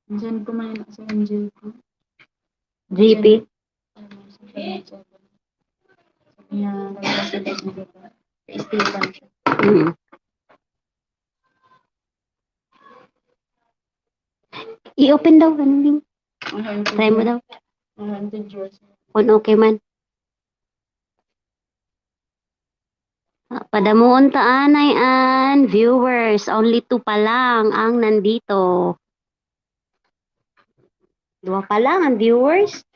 Diyan ko man sa MJ ko. GP. Niya, nagkasa din dito. Istipan siya. I-open daw. Ano? Try mo daw. Kung okay man. Padamuon taanay an viewers. Only 2 pa lang ang nandito. 2 pa lang ang viewers.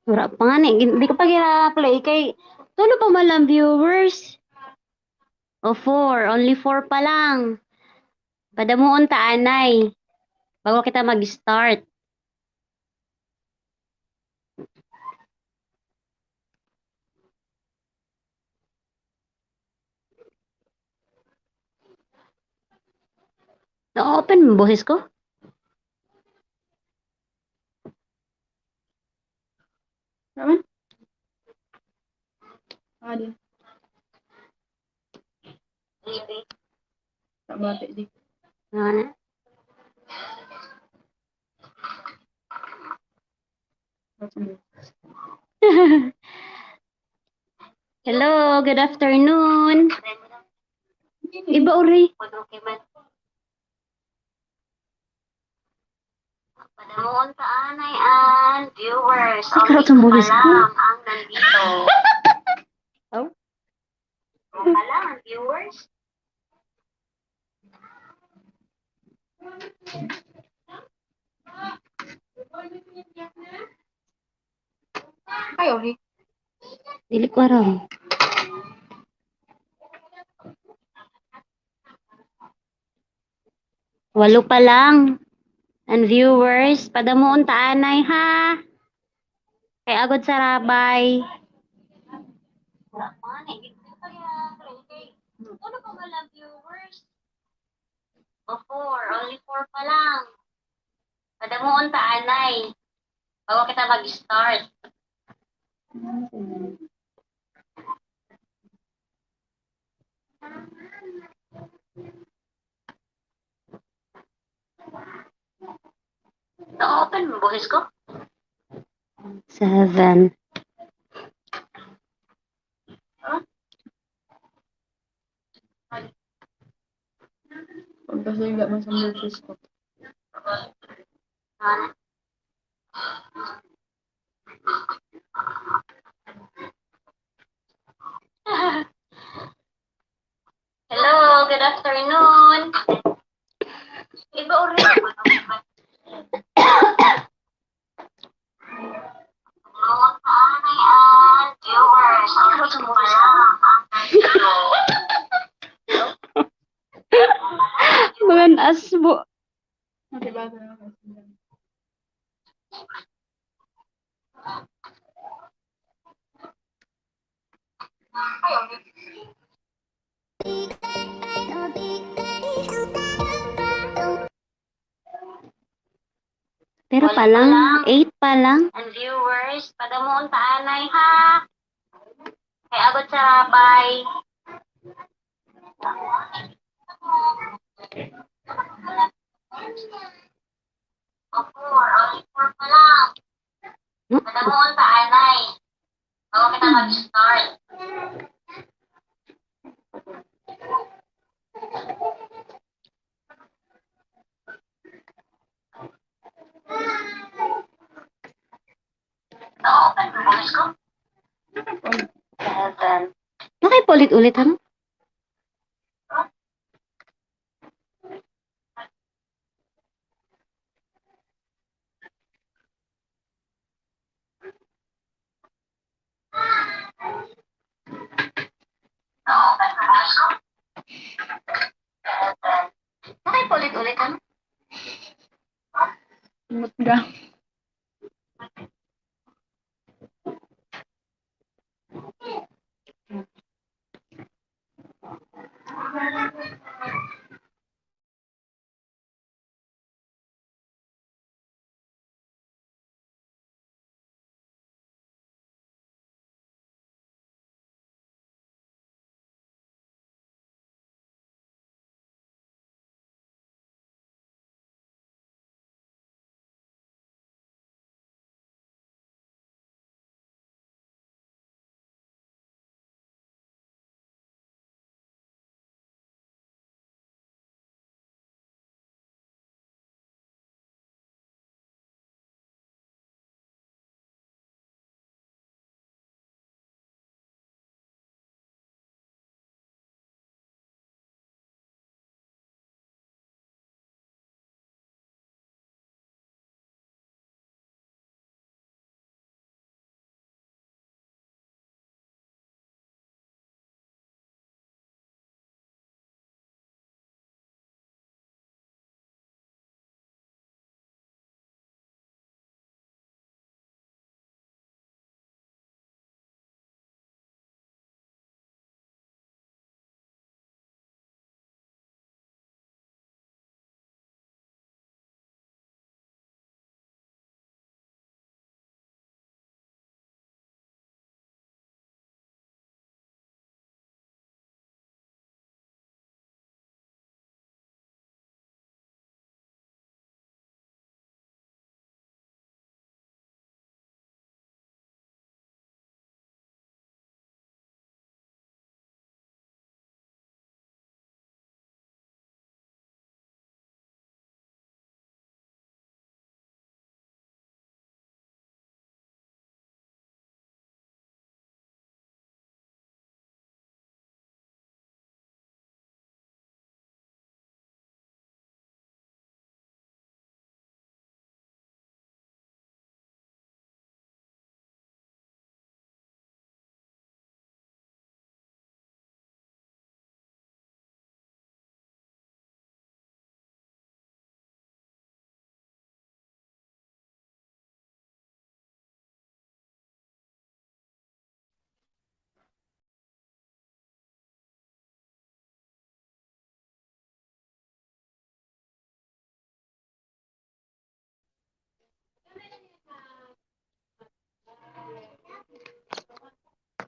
Wala pa nga ni. Hindi ko pa gira-play kay tulo pa man lang viewers. O 4. Only 4 pa lang. Padamuon taanay. Bago kita mag-start. Na-open mo boses ko? Naman? Adi. Kabate di. Ano? Hello, good afternoon. Iba uri. Padamuon taanay an viewers. Only 2 pa lang ang nandito. Oh? 2 pa lang ang viewers. Ay, okay. Dili ko aram. Walo pa lang. And viewers, padamuon taanay ha. Kay agod sa rabay. Ano pa wala viewers? O 4, only 4 pa lang. Padamuon taanay. Bago kita mag-start. Na-open mo boses ko? 7. Pagkasiga mo sa multis ko. Hello, good afternoon. Iba uri. Viewers, Bukan asbo. Mati ba sa mga Pero pa lang, 8 pa lang. And viewers, padamuon taanay ha. Kay abot sa rabay. O 4, only 4 pa lang. Padamuon taanay. Bago kita mag-start. Na-open mo boses ko? 7. Nakipulit-ulit ano? Na-open mo boses ko? 7. Nakipulit-ulit ano? Mutga.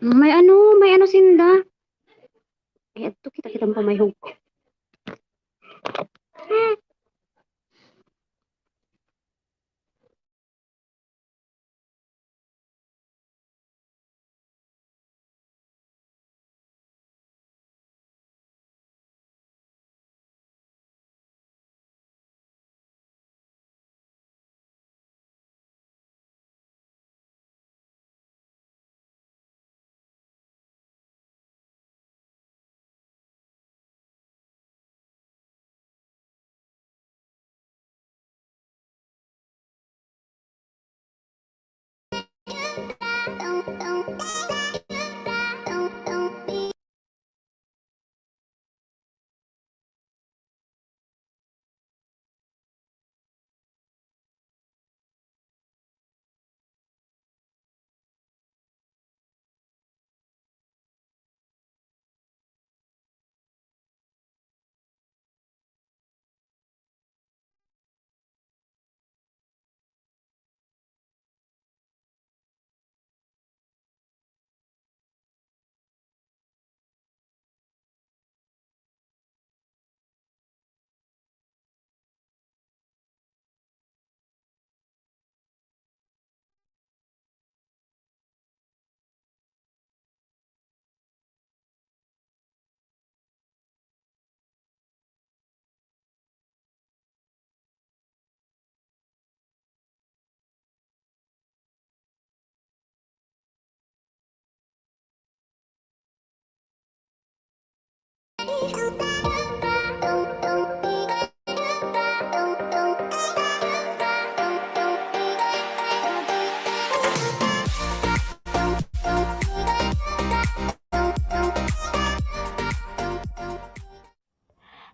May ano sinda. Ito kita pamayhog.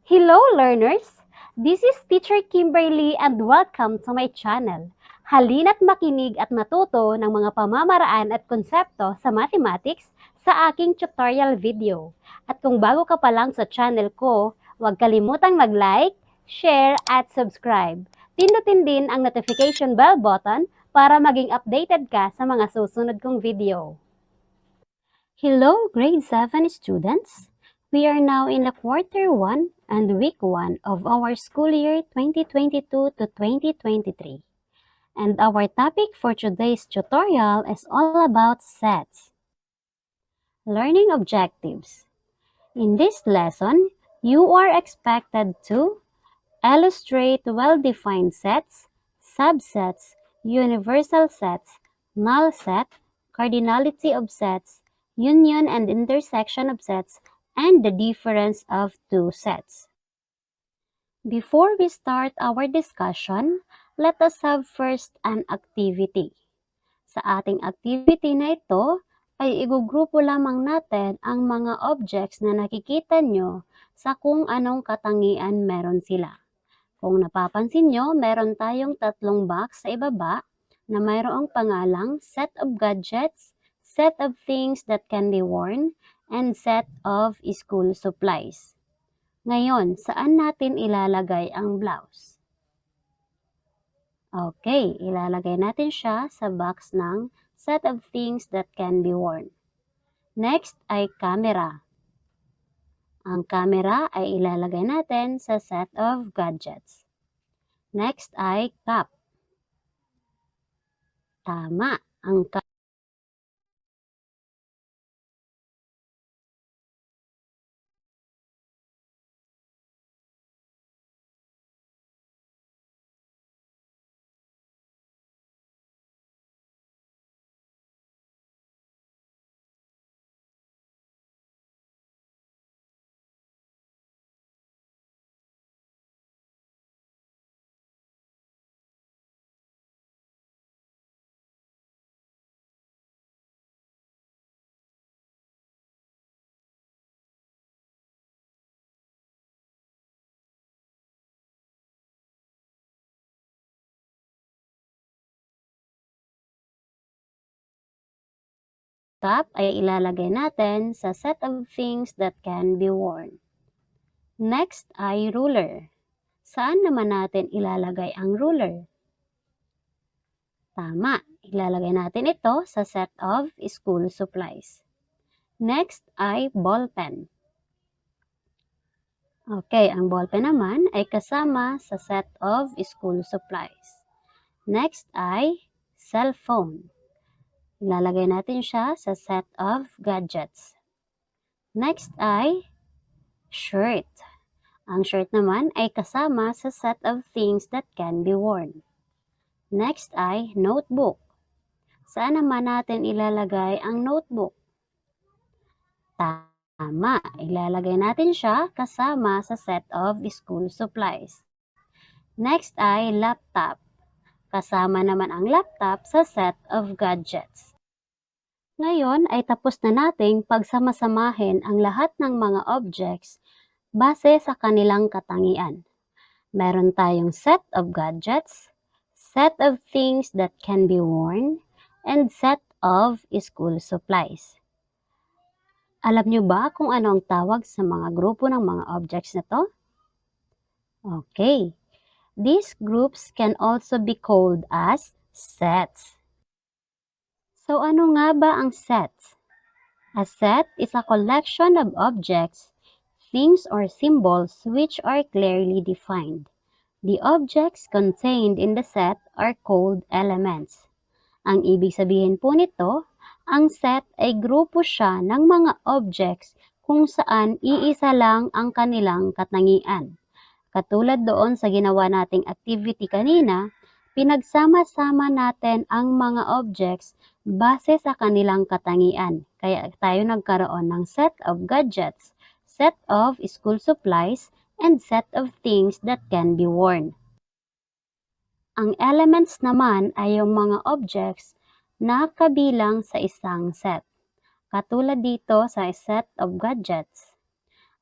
Hello learners! This is Teacher Kimberly and welcome to my channel. Halina't makinig at matuto ng mga pamamaraan at konsepto sa mathematics sa aking tutorial video. At kung bago ka pa lang sa channel ko, huwag kalimutang mag-like, share at subscribe. Pindutin din ang notification bell button para maging updated ka sa mga susunod kong video. Hello grade 7 students! We are now in the quarter 1 and week 1 of our school year 2022 to 2023. And our topic for today's tutorial is all about sets. Learning objectives. In this lesson, you are expected to illustrate well-defined sets, subsets, universal sets, null set, cardinality of sets, union and intersection of sets, and the difference of two sets. Before we start our discussion, let us have first an activity. Sa ating activity na ito, ay igugrupo lamang natin ang mga objects na nakikita nyo sa kung anong katangian meron sila. Kung napapansin nyo, meron tayong tatlong box sa ibaba na mayroong pangalang set of gadgets, set of things that can be worn, and set of school supplies. Ngayon, saan natin ilalagay ang blouse? Okay, ilalagay natin siya sa box ng set of things that can be worn. Next ay camera. Ang camera ay ilalagay natin sa set of gadgets. Next ay cap. Tama, ang cap ay ilalagay natin sa set of things that can be worn. Next ay ruler. Saan naman natin ilalagay ang ruler? Tama, ilalagay natin ito sa set of school supplies. Next ay ballpen. Okay, ang ballpen naman ay kasama sa set of school supplies. Next ay cellphone. Ilalagay natin siya sa set of gadgets. Next ay shirt. Ang shirt naman ay kasama sa set of things that can be worn. Next ay notebook. Saan naman natin ilalagay ang notebook? Tama, ilalagay natin siya kasama sa set of school supplies. Next ay laptop. Kasama naman ang laptop sa set of gadgets. Ngayon ay tapos na nating pagsamasamahin ang lahat ng mga objects base sa kanilang katangian. Meron tayong set of gadgets, set of things that can be worn, and set of school supplies. Alam nyo ba kung ano ang tawag sa mga grupo ng mga objects na to? Okay. These groups can also be called as sets. So ano nga ba ang sets? A set is a collection of objects, things or symbols which are clearly defined. The objects contained in the set are called elements. Ang ibig sabihin po nito, ang set ay grupo siya ng mga objects kung saan iisa lang ang kanilang katangian. Katulad doon sa ginawa nating activity kanina, pinagsama-sama natin ang mga objects base sa kanilang katangian. Kaya tayo nagkaroon ng set of gadgets, set of school supplies, and set of things that can be worn. Ang elements naman ay yung mga objects na kabilang sa isang set. Katulad dito sa set of gadgets.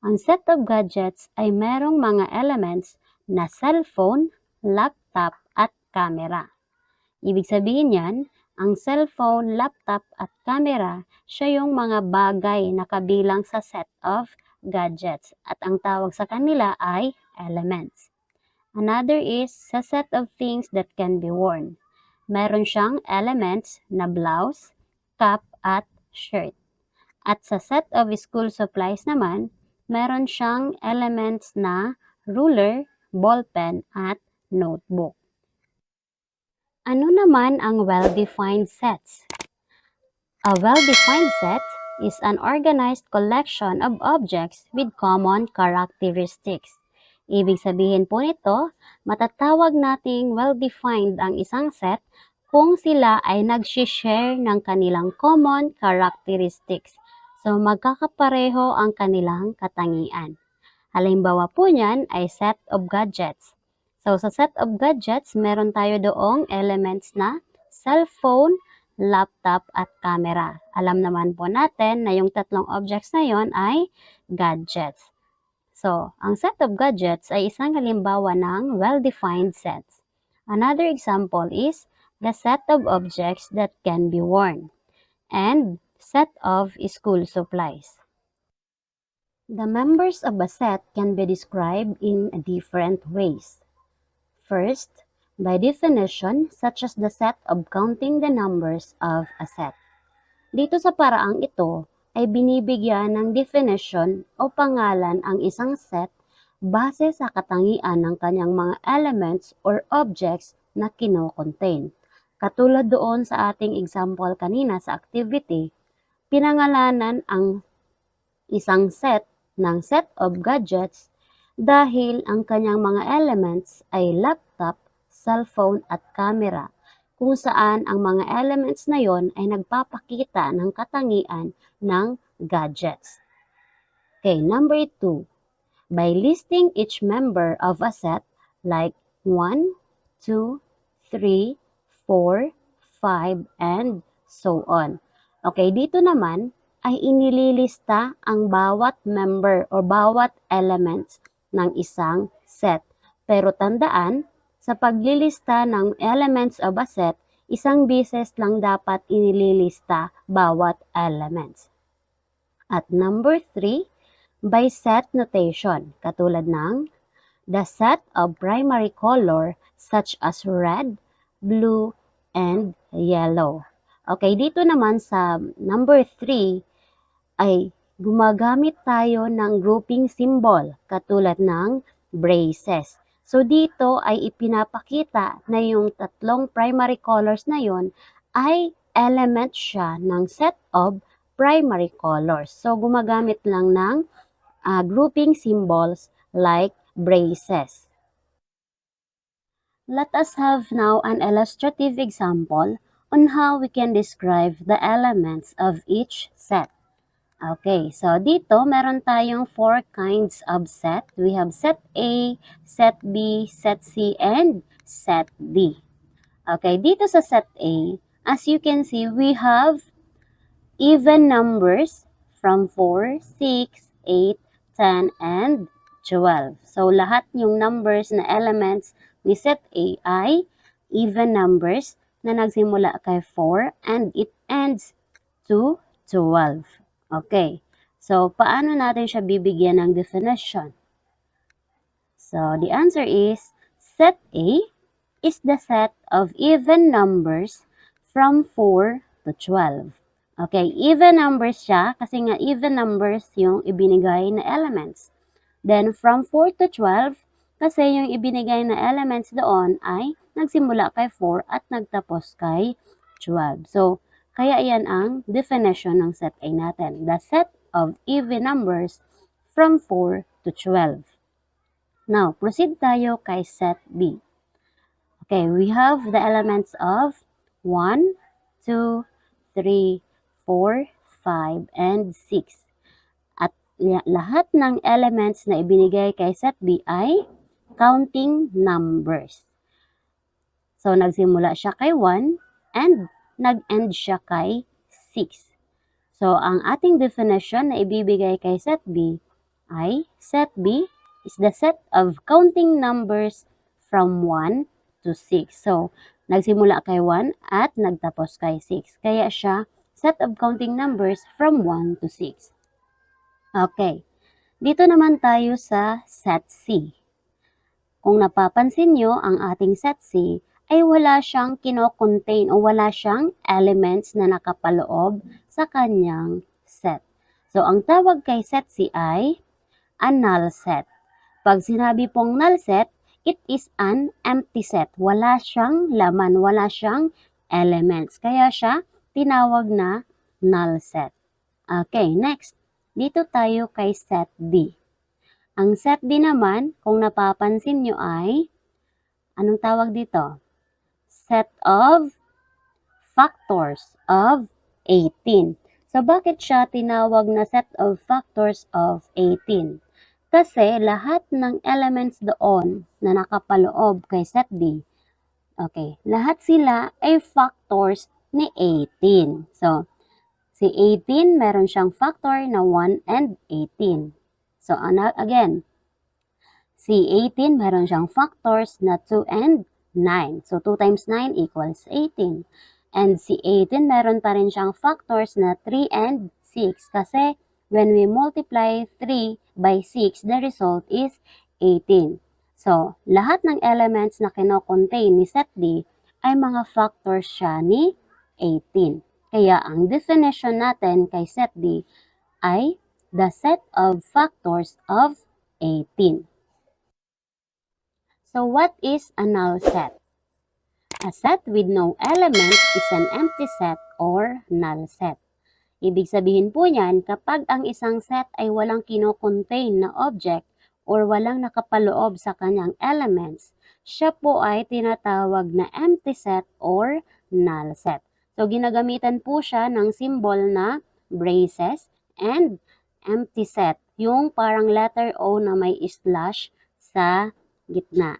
Ang set of gadgets ay merong mga elements na cellphone, laptop, at camera. Ibig sabihin yan, ang cellphone, laptop, at camera, siya yung mga bagay na kabilang sa set of gadgets. At ang tawag sa kanila ay elements. Another is sa set of things that can be worn. Meron siyang elements na blouse, cap, at shirt. At sa set of school supplies naman, meron siyang elements na ruler, ballpen, at notebook. Ano naman ang well-defined sets? A well-defined set is an organized collection of objects with common characteristics. Ibig sabihin po nito, matatawag nating well-defined ang isang set kung sila ay nag-share ng kanilang common characteristics. So, magkakapareho ang kanilang katangian. Halimbawa po niyan ay set of gadgets. So, sa set of gadgets, meron tayo doong elements na cellphone, laptop, at camera. Alam naman po natin na yung tatlong objects na yon ay gadgets. So, ang set of gadgets ay isang halimbawa ng well-defined sets. Another example is the set of objects that can be worn and set of school supplies. The members of a set can be described in different ways. First, by definition, such as the set of counting the numbers of a set. Dito sa paraang ito ay binibigyan ng definition o pangalan ang isang set base sa katangian ng kanyang mga elements or objects na kino-contain. Katulad doon sa ating example kanina sa activity, pinangalanan ang isang set ng set of gadgets dahil ang kanyang mga elements ay laptop, cellphone at camera, kung saan ang mga elements na yon ay nagpapakita ng katangian ng gadgets. Okay, number 2. By listing each member of a set like 1, 2, 3, 4, 5, and so on. Okay, dito naman ay inililista ang bawat member o bawat elements ng isang set. Pero tandaan, sa paglilista ng elements of a set, isang beses lang dapat inililista bawat elements. At number 3, by set notation, katulad ng the set of primary color such as red, blue, and yellow. Okay, dito naman sa number 3, ay gumagamit tayo ng grouping symbol katulad ng braces. So dito ay ipinapakita na yung tatlong primary colors na yon ay element siya ng set of primary colors. So gumagamit lang ng grouping symbols like braces. Let us have now an illustrative example on how we can describe the elements of each set. Okay, so dito meron tayong 4 kinds of set. We have set A, set B, set C, and set D. Okay, dito sa set A, as you can see, we have even numbers from 4, 6, 8, 10, and 12. So, lahat yung numbers na elements ni set A ay even numbers na nagsimula kay 4 and it ends to 12. Okay. So, paano natin siya bibigyan ng definition? So, the answer is set A is the set of even numbers from 4 to 12. Okay, even numbers siya kasi nga even numbers yung ibinigay na elements. Then, from 4 to 12, kasi yung ibinigay na elements doon ay nagsimula kay 4 at nagtapos kay 12. So, kaya yan ang definition ng set A natin. The set of even numbers from 4 to 12. Now, proceed tayo kay set B. Okay, we have the elements of 1, 2, 3, 4, 5, and 6. At lahat ng elements na ibinigay kay set B ay counting numbers. So, nagsimula siya kay 1 and nag-end siya kay 6. So, ang ating definition na ibibigay kay set B ay set B is the set of counting numbers from 1 to 6. So, nagsimula kay 1 at nagtapos kay 6. Kaya siya set of counting numbers from 1 to 6. Okay. Dito naman tayo sa set C. Kung napapansin nyo, ang ating set C ay wala siyang kino-contain o wala siyang elements na nakapaloob sa kanyang set. So, ang tawag kay set C ay a null set. Pag sinabi pong null set, it is an empty set. Wala siyang laman, wala siyang elements. Kaya siya tinawag na null set. Okay, next. Dito tayo kay set D. Ang set D naman, kung napapansin nyo ay, anong tawag dito? Set of factors of 18. So, bakit siya tinawag na set of factors of 18? Kasi lahat ng elements doon na nakapaloob kay set D, okay, lahat sila ay factors ni 18. So, si 18, meron siyang factor na 1 and 18. So, again, si 18, meron siyang factors na 2 and 9. So, 2 times 9 equals 18. And si 18, meron pa rin siyang factors na 3 and 6. Kasi, when we multiply 3 by 6, the result is 18. So, lahat ng elements na kino-contain ni set D ay mga factors siya ni 18. Kaya, ang definition natin kay set D ay the set of factors of 18. So, what is a null set? A set with no element is an empty set or null set. Ibig sabihin po niyan, kapag ang isang set ay walang kino-contain na object or walang nakapaloob sa kanyang elements, siya po ay tinatawag na empty set or null set. So, ginagamitan po siya ng symbol na braces and empty set, yung parang letter O na may slash sa gitna.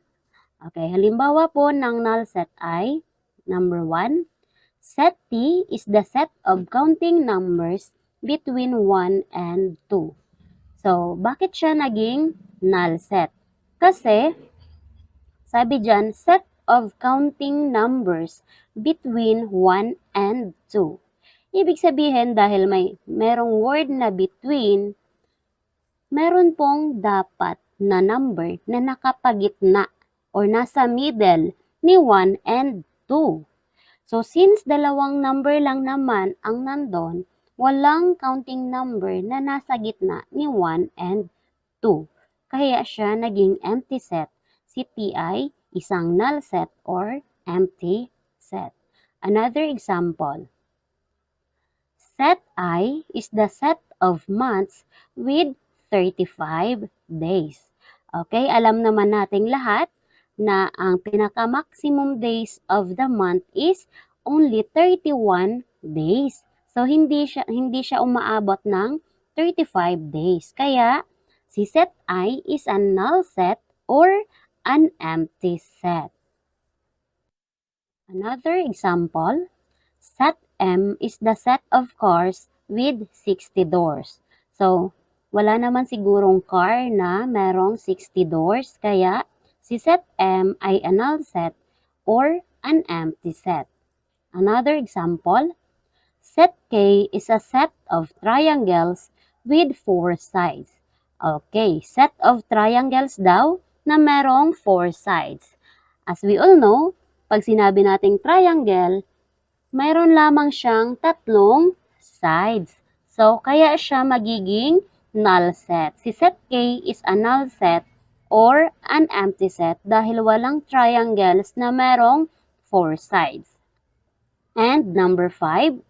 Okay, halimbawa po ng null set ay, number 1, set T is the set of counting numbers between 1 and 2. So, bakit siya naging null set? Kasi, sabi dyan, set of counting numbers between 1 and 2. Ibig sabihin, dahil merong word na between, meron pong dapat na number na nakapagitna or nasa middle ni 1 and 2. So, since dalawang number lang naman ang nandun, walang counting number na nasa gitna ni 1 and 2. Kaya siya naging empty set. Si T ay isang null set or empty set. Another example, set I is the set of months with 35 days. Okay, alam naman nating lahat na ang pinaka-maximum days of the month is only 31 days. So hindi siya umaabot ng 35 days. Kaya si set I is a null set or an empty set. Another example, set M is the set of cars with 60 doors. So, wala naman sigurong car na merong 60 doors, kaya si set M ay a null set or an empty set. Another example, set K is a set of triangles with 4 sides. Okay, set of triangles daw na merong 4 sides. As we all know, pag sinabi nating triangle, mayroon lamang siyang tatlong sides. So, kaya siya magiging null set. Si set K is a null set or an empty set dahil walang triangles na merong 4 sides. And number 5,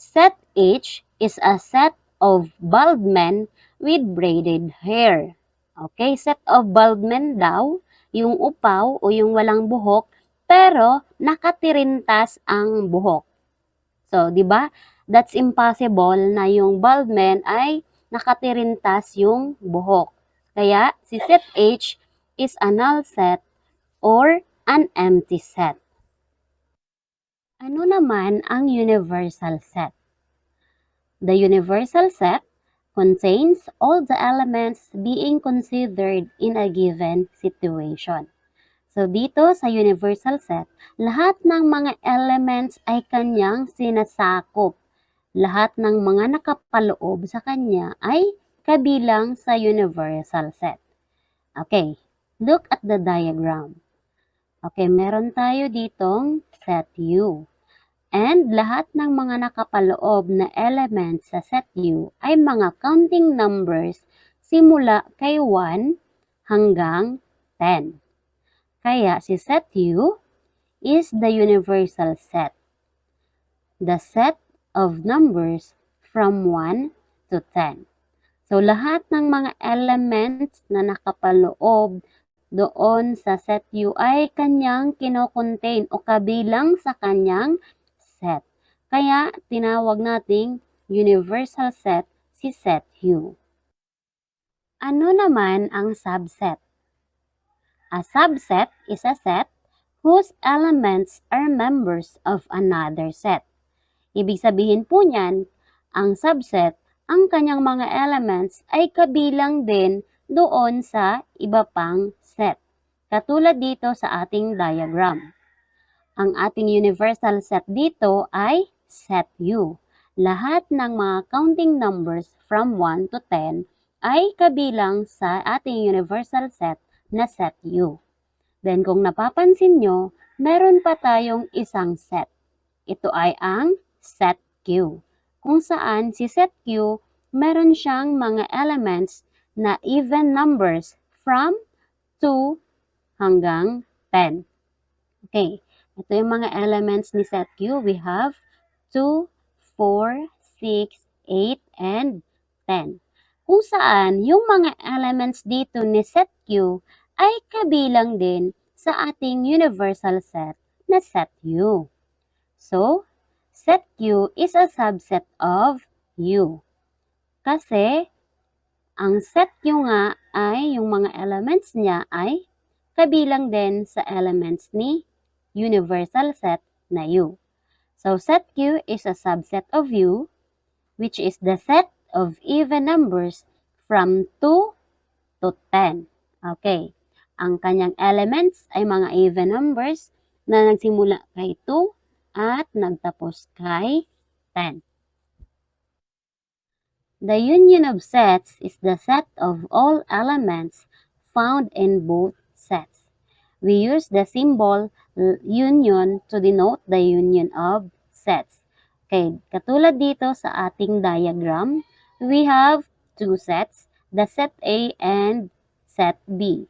set H is a set of bald men with braided hair. Okay, set of bald men daw, yung upaw o yung walang buhok, pero nakatirintas ang buhok. So, di ba? That's impossible na yung bald man ay nakatirintas yung buhok. Kaya, si set H is a null set or an empty set. Ano naman ang universal set? The universal set contains all the elements being considered in a given situation. So, dito sa universal set, lahat ng mga elements ay kanyang sinasakop. Lahat ng mga nakapaloob sa kanya ay kabilang sa universal set. Okay, look at the diagram. Okay, meron tayo ditong set U. And lahat ng mga nakapaloob na elements sa set U ay mga counting numbers simula kay 1 hanggang 10. Kaya si set U is the universal set. The set of numbers from 1 to 10. So, lahat ng mga elements na nakapaloob doon sa set U ay kanyang kinocontain o kabilang sa kanyang set. Kaya, tinawag nating universal set si set U. Ano naman ang subset? A subset is a set whose elements are members of another set. Ibig sabihin po niyan, ang subset, ang kanyang mga elements ay kabilang din doon sa iba pang set. Katulad dito sa ating diagram. Ang ating universal set dito ay set U. Lahat ng mga counting numbers from 1 to 10 ay kabilang sa ating universal set na set U. Then kung napapansin nyo, meron pa tayong isang set. Ito ay ang set Q. Kung saan si set Q, meron siyang mga elements na even numbers from 2 hanggang 10. Okay, ito yung mga elements ni set Q. We have 2, 4, 6, 8, and 10. Kung saan yung mga elements dito ni set Q ay kabilang din sa ating universal set na set U. So, set Q is a subset of U. Kasi, ang set Q nga ay yung mga elements niya ay kabilang din sa elements ni universal set na U. So, set Q is a subset of U, which is the set of even numbers from 2 to 10. Okay. Ang kanyang elements ay mga even numbers na nagsimula kay 2 at nagtapos kay 10. The union of sets is the set of all elements found in both sets. We use the symbol union to denote the union of sets. Okay, katulad dito sa ating diagram, we have two sets, the set A and set B.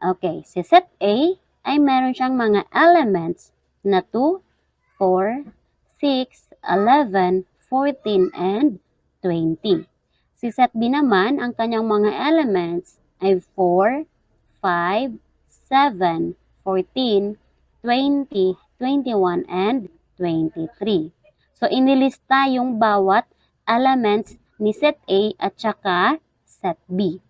Okay, si set A ay meron siyang mga elements na 2, 4, 6, 11, 14, and 20. Si set B naman, ang kanyang mga elements ay 4, 5, 7, 14, 20, 21, and 23. So, inilista yung bawat elements ni set A at saka set B.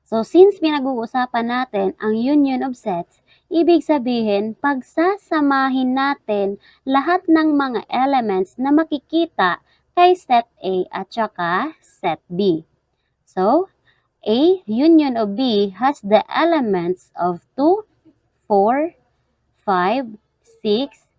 So, since pinag-uusapan natin ang union of sets, ibig sabihin, pagsasamahin natin lahat ng mga elements na makikita kay set A at saka set B. So, A union of B has the elements of 2, 4, 5, 6,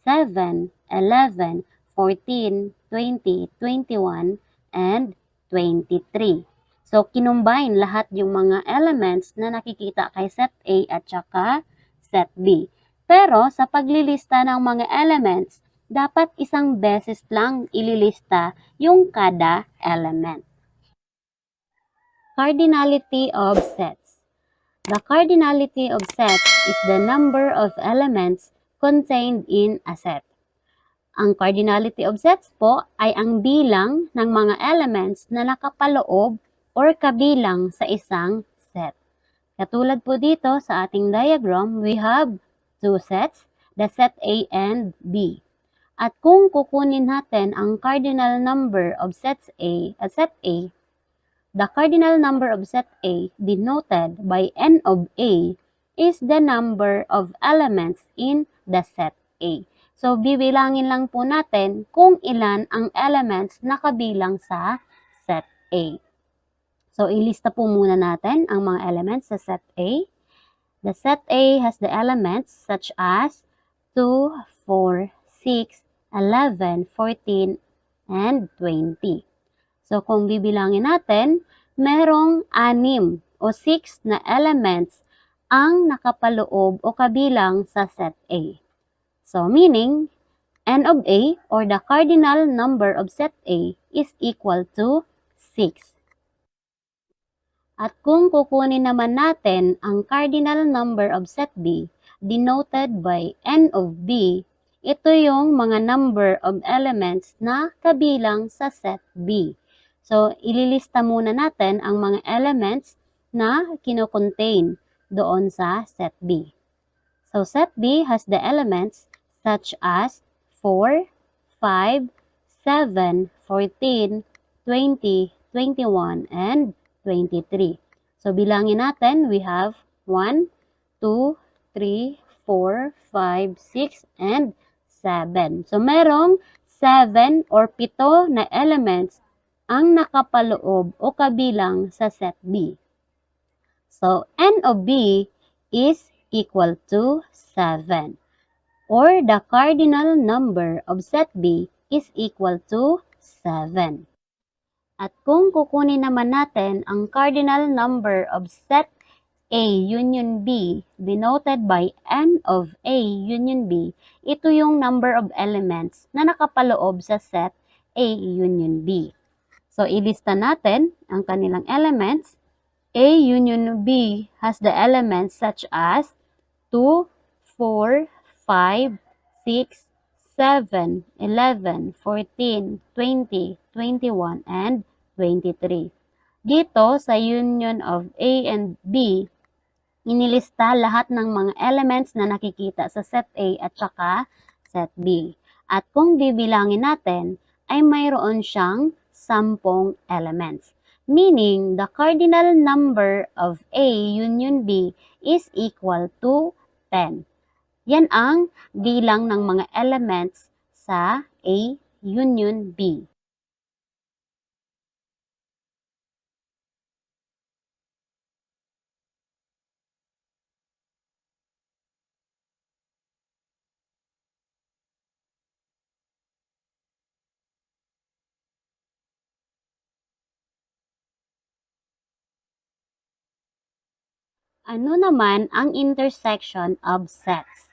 7, 11, 14, 20, 21, and 23. So, kinumbine lahat yung mga elements na nakikita kay set A at saka set B. Pero, sa paglilista ng mga elements, dapat isang beses lang ililista yung kada element. Cardinality of sets. The cardinality of sets is the number of elements contained in a set. Ang cardinality of sets po ay ang bilang ng mga elements na nakapaloob or kabilang sa isang set. Katulad po dito sa ating diagram, we have two sets, the set A and B. At kung kukunin natin ang cardinal number of sets A at set A, the cardinal number of set A denoted by n of A is the number of elements in the set A. So, bibilangin lang po natin kung ilan ang elements na kabilang sa set A. So, ilista po muna natin ang mga elements sa set A. The set A has the elements such as 2, 4, 6, 11, 14, and 20. So, kung bibilangin natin, merong 6 o 6 na elements ang nakapaloob o kabilang sa set A. So, meaning, n of A or the cardinal number of set A is equal to 6. At kung kukunin naman natin ang cardinal number of set B denoted by n of B, ito yung mga number of elements na kabilang sa set B. So, ililista muna natin ang mga elements na kinocontain doon sa set B. So, set B has the elements such as 4, 5, 7, 14, 20, 21, and 23. So, bilangin natin, we have 1, 2, 3, 4, 5, 6, and 7. So, merong 7 or 7 na elements ang nakapaloob o kabilang sa set B. So, n of B is equal to 7. Or the cardinal number of set B is equal to 7. At kung kukunin naman natin ang cardinal number of set A union B denoted by n of A union B, ito yung number of elements na nakapaloob sa set A union B. So, ilista natin ang kanilang elements. A union B has the elements such as 2, 4, 5, 6, 7, 11, 14, 20, 21, and 23. Dito, sa union of A and B, inilista lahat ng mga elements na nakikita sa set A at saka set B. At kung bibilangin natin, ay mayroon siyang 10 elements. Meaning, the cardinal number of A union B is equal to 10. Yan ang bilang ng mga elements sa A union B. Ano naman ang intersection of sets?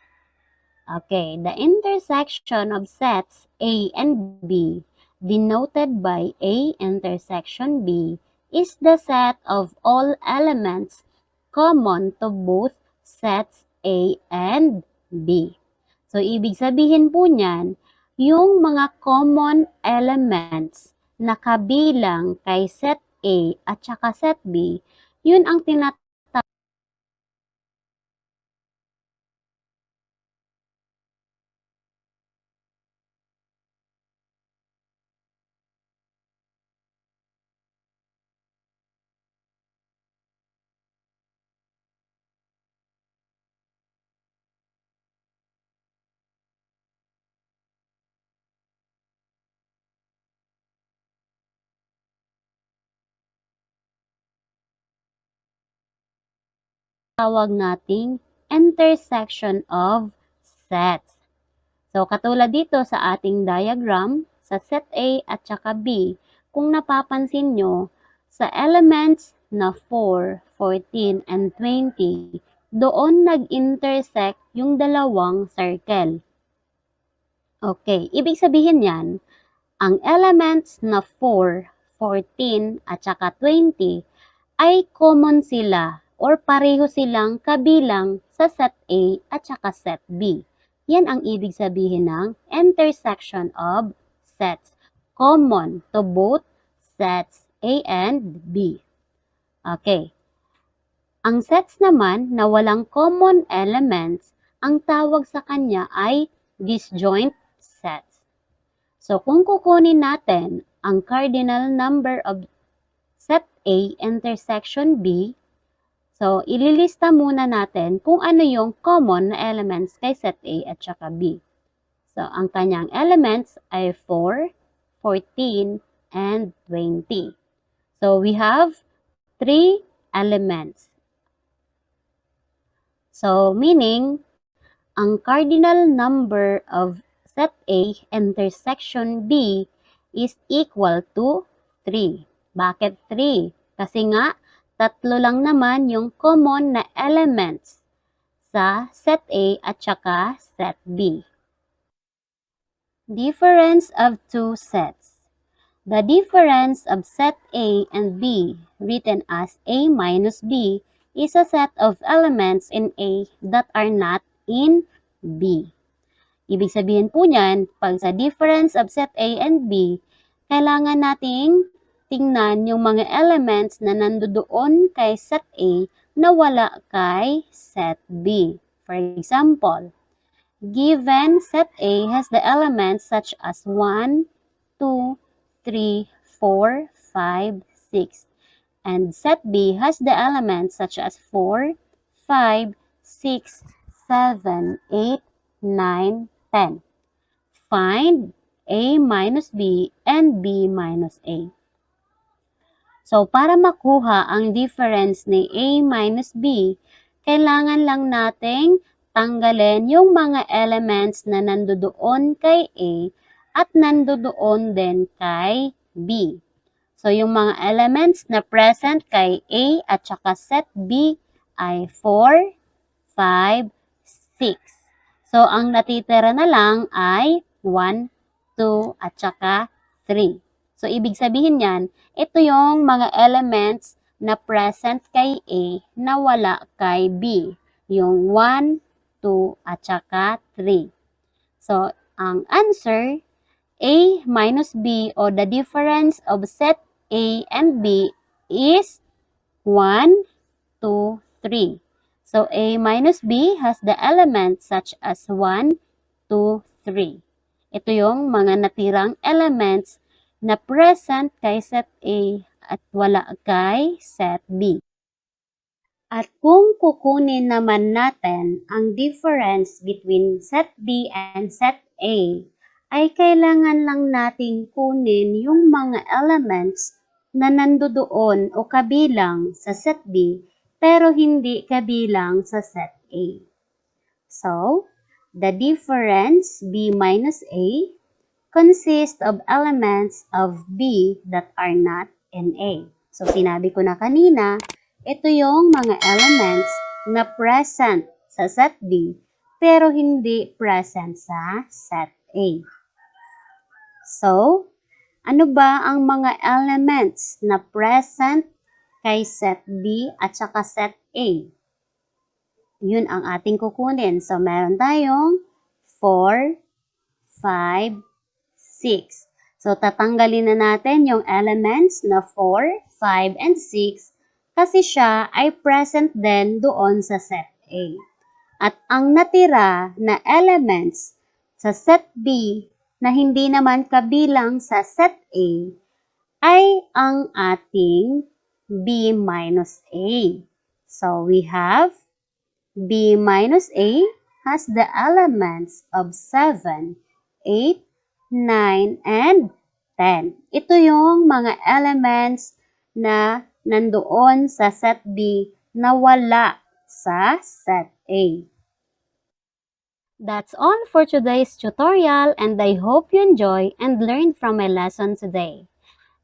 Okay, the intersection of sets A and B, denoted by A intersection B, is the set of all elements common to both sets A and B. So, ibig sabihin po niyan, yung mga common elements na kabilang kay set A at saka set B, yun ang tinatawag nating intersection of sets. So, katulad dito sa ating diagram, sa set A at saka B, kung napapansin nyo, sa elements na 4, 14, and 20, doon nag-intersect yung dalawang circle. Okay, ibig sabihin yan, ang elements na 4, 14, at saka 20 ay common sila or pareho silang kabilang sa set A at saka set B. Yan ang ibig sabihin ng intersection of sets. Common to both sets A and B. Okay. Ang sets naman na walang common elements, ang tawag sa kanya ay disjoint sets. So, kung kukunin natin ang cardinal number of set A intersection B, so ililista muna natin kung ano yung common na elements kay set A at saka B. So, ang kanyang elements ay 4, 14, and 20. So, we have 3 elements. So, meaning, ang cardinal number of set A intersection B is equal to 3. Bakit 3? Kasi nga, tatlo lang naman yung common na elements sa set A at saka set B. Difference of two sets. The difference of set A and B, written as A minus B, is a set of elements in A that are not in B. Ibig sabihin po niyan, pag sa difference of set A and B, kailangan nating tingnan yung mga elements na nandoon kay set A na wala kay set B. For example, given set A has the elements such as 1, 2, 3, 4, 5, 6. And set B has the elements such as 4, 5, 6, 7, 8, 9, 10. Find A minus B and B minus A. So, para makuha ang difference ni A minus B, kailangan lang nating tanggalin yung mga elements na nandoon kay A at nandoon din kay B. So, yung mga elements na present kay A at saka set B ay 4, 5, 6. So, ang natitira na lang ay 1, 2, at saka 3. So, ibig sabihin yan, ito yung mga elements na present kay A na wala kay B. Yung 1, 2, at saka 3. So, ang answer, A minus B or the difference of set A and B is 1, 2, 3. So, A minus B has the elements such as 1, 2, 3. Ito yung mga natirang elements na present kay set A at wala kay set B. At kung kukunin naman natin ang difference between set B and set A, ay kailangan lang nating kunin yung mga elements na nandoon o kabilang sa set B pero hindi kabilang sa set A. So, the difference B minus A consists of elements of B that are not in A. So, sinabi ko na kanina, ito yung mga elements na present sa set B pero hindi present sa set A. So, ano ba ang mga elements na present kay set B at saka set A? Yun ang ating kukunin. So, meron tayong 4, 5, 6. So, tatanggalin na natin yung elements na 4, 5, and 6 kasi siya ay present din doon sa set A. At ang natira na elements sa set B na hindi naman kabilang sa set A ay ang ating B minus A. So, we have B minus A has the elements of 7, 8, 9, and 10. Ito yung mga elements na nandoon sa set B na wala sa set A. That's all for today's tutorial, and I hope you enjoy and learn from my lesson today.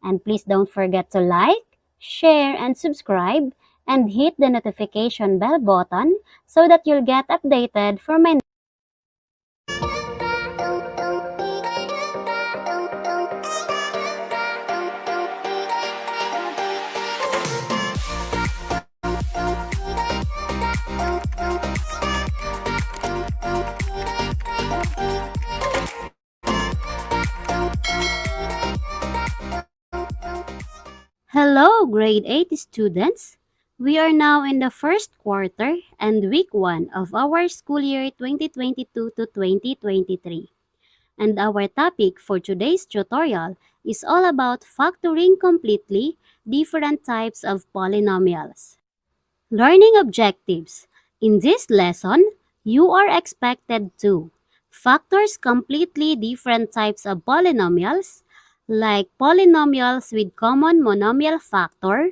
And please don't forget to like, share, and subscribe, and hit the notification bell button so that you'll get updated for my Hello, grade 8 students! We are now in the first quarter and week 1 of our school year 2022 to 2023. And our topic for today's tutorial is all about factoring completely different types of polynomials. Learning objectives. In this lesson, you are expected to factors completely different types of polynomials, like polynomials with common monomial factor,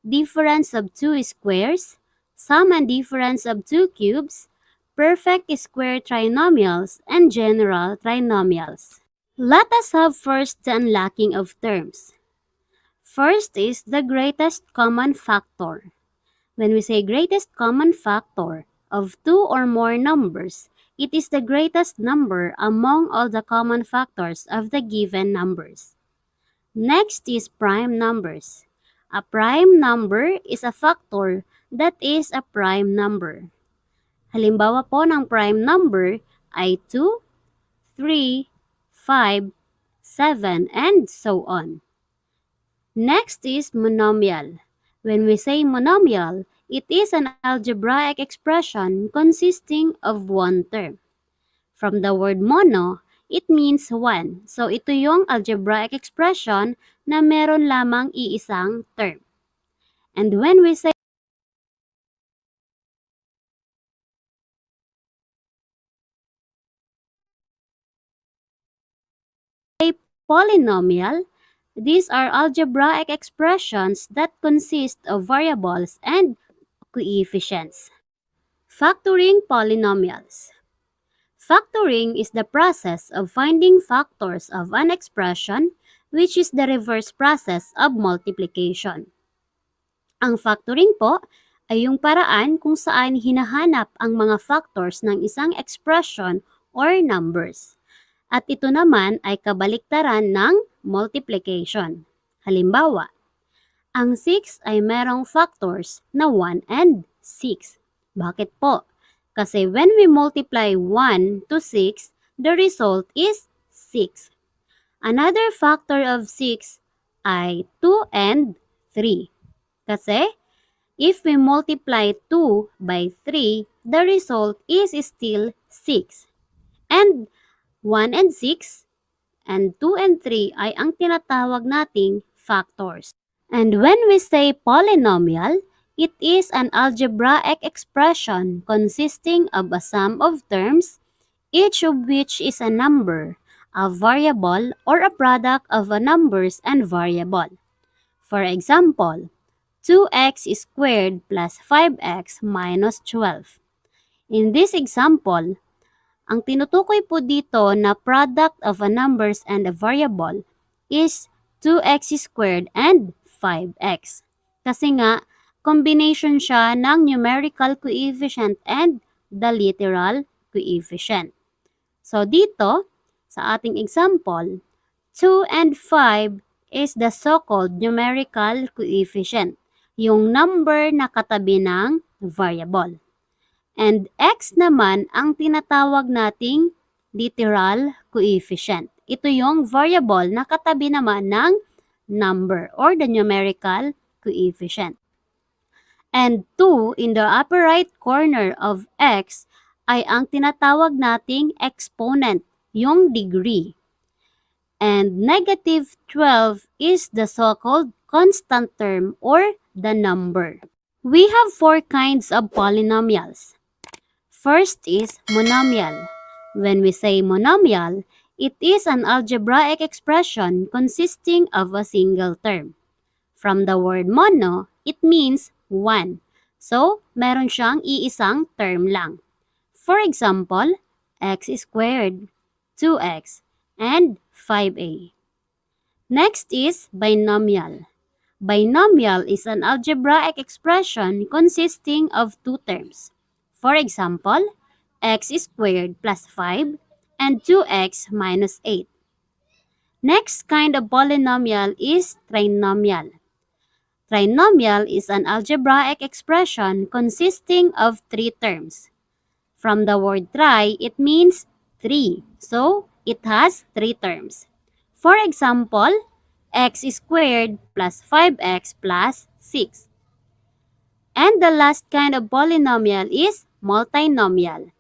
difference of two squares, sum and difference of two cubes, perfect square trinomials, and general trinomials. Let us have first the unlocking of terms. First is the greatest common factor. When we say greatest common factor of two or more numbers, it is the greatest number among all the common factors of the given numbers. Next is prime numbers. A prime number is a factor that is a prime number. Halimbawa po ng prime number ay 2, 3, 5, 7, and so on. Next is monomial. When we say monomial, it is an algebraic expression consisting of one term. From the word mono, it means one. So ito yung algebraic expression na meron lamang iisang term. And when we say polynomial, these are algebraic expressions that consist of variables and coefficients. Factoring polynomials. Factoring is the process of finding factors of an expression, which is the reverse process of multiplication. Ang factoring po ay yung paraan kung saan hinahanap ang mga factors ng isang expression or numbers. At ito naman ay kabaliktaran ng multiplication. Halimbawa, ang 6 ay merong factors na 1 and 6. Bakit po? Kasi when we multiply 1 to 6, the result is 6. Another factor of 6 ay 2 and 3. Kasi if we multiply 2 by 3, the result is still 6. And 1 and 6 and 2 and 3 ay ang tinatawag nating factors. And when we say polynomial, it is an algebraic expression consisting of a sum of terms, each of which is a number, a variable, or a product of a numbers and variable. For example, 2x squared plus 5x minus 12. In this example, ang tinutukoy po dito na product of a numbers and a variable is 2x squared and 5x. Kasi nga, combination siya ng numerical coefficient and the literal coefficient. So dito, sa ating example, 2 and 5 is the so-called numerical coefficient, yung number na katabi ng variable. And x naman ang tinatawag nating literal coefficient. Ito yung variable na katabi naman ng number or the numerical coefficient. And 2 in the upper right corner of x ay ang tinatawag nating exponent, yung degree. And negative 12 is the so-called constant term or the number. We have 4 kinds of polynomials. First is monomial. When we say monomial, it is an algebraic expression consisting of a single term. From the word mono, it means one. So, meron siyang iisang term lang. For example, x squared, 2x, and 5a. Next is binomial. Binomial is an algebraic expression consisting of two terms. For example, x squared plus 5 and 2x minus 8. Next kind of polynomial is trinomial. Trinomial is an algebraic expression consisting of three terms. From the word tri, it means three. So, it has three terms. For example, x squared plus 5x plus 6. And the last kind of polynomial is multinomial.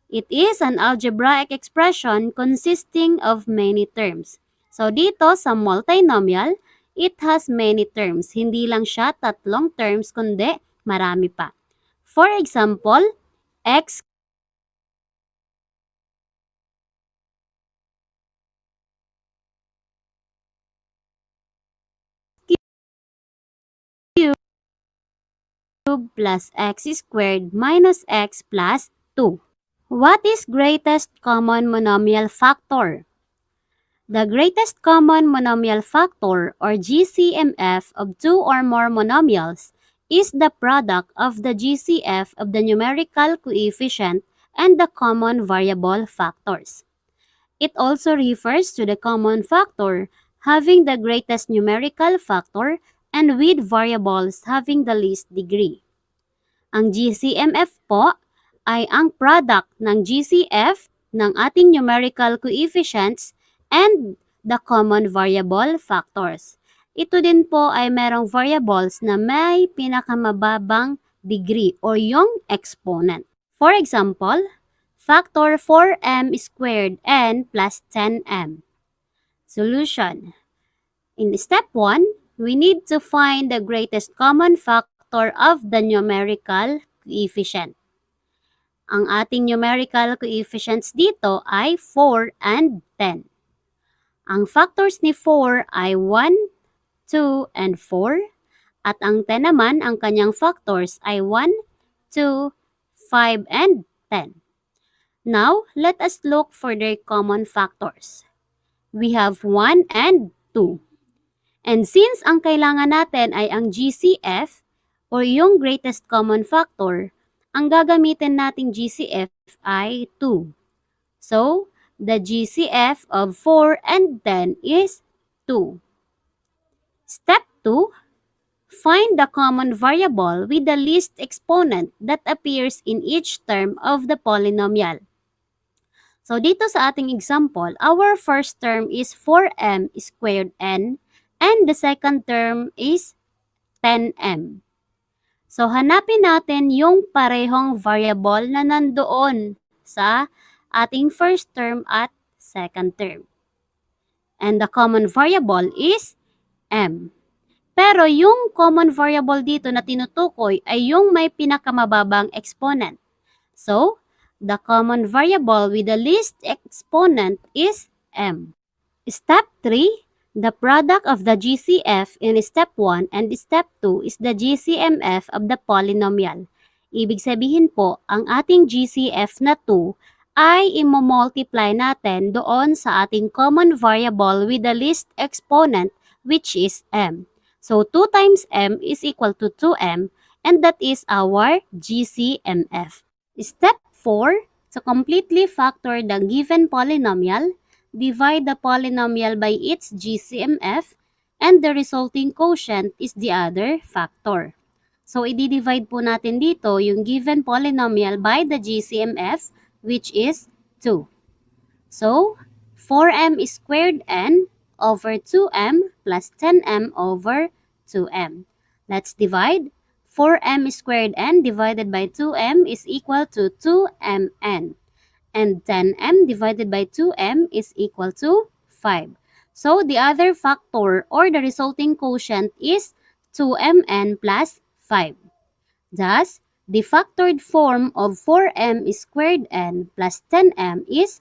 It is an algebraic expression consisting of many terms. So dito sa multinomial, it has many terms. Hindi lang siya tatlong terms, kundi marami pa. For example, x cubed plus x squared minus x plus 2. What is greatest common monomial factor? The greatest common monomial factor or GCMF of two or more monomials is the product of the GCF of the numerical coefficient and the common variable factors. It also refers to the common factor having the greatest numerical factor and with variables having the least degree. Ang GCMF po ay ang product ng GCF ng ating numerical coefficients and the common variable factors. Ito din po ay merong variables na may pinakamababang degree o yung exponent. For example, factor 4m squared n plus 10m. Solution. In step 1, we need to find the greatest common factor of the numerical coefficient. Ang ating numerical coefficients dito ay 4 and 10. Ang factors ni 4 ay 1, 2, and 4. At ang 10 naman, ang kanyang factors ay 1, 2, 5, and 10. Now, let us look for their common factors. We have 1 and 2. And since ang kailangan natin ay ang GCF or yung greatest common factor, ang gagamitin nating GCF ay 2. So, the GCF of 4 and 10 is 2. Step 2, find the common variable with the least exponent that appears in each term of the polynomial. So, dito sa ating example, our first term is 4m squared n and the second term is 10m. So, hanapin natin yung parehong variable na nandoon sa ating first term at second term. And the common variable is m. Pero yung common variable dito na tinutukoy ay yung may pinakamababang exponent. So, the common variable with the least exponent is m. Step 3, the product of the GCF in step 1 and step 2 is the GCMF of the polynomial. Ibig sabihin po, ang ating GCF na 2 ay imomultiply natin doon sa ating common variable with the least exponent which is m. So 2 times m is equal to 2m and that is our GCMF. Step 4, To completely factor the given polynomial, divide the polynomial by its GCMF and the resulting quotient is the other factor. So, i-divide po natin dito yung given polynomial by the GCMF, which is 2. So, 4m squared n over 2m plus 10m over 2m. Let's divide. 4m squared n divided by 2m is equal to 2mn. And 10m divided by 2m is equal to 5. So, the other factor or the resulting quotient is 2mn plus 5. Thus, the factored form of 4m squared n plus 10m is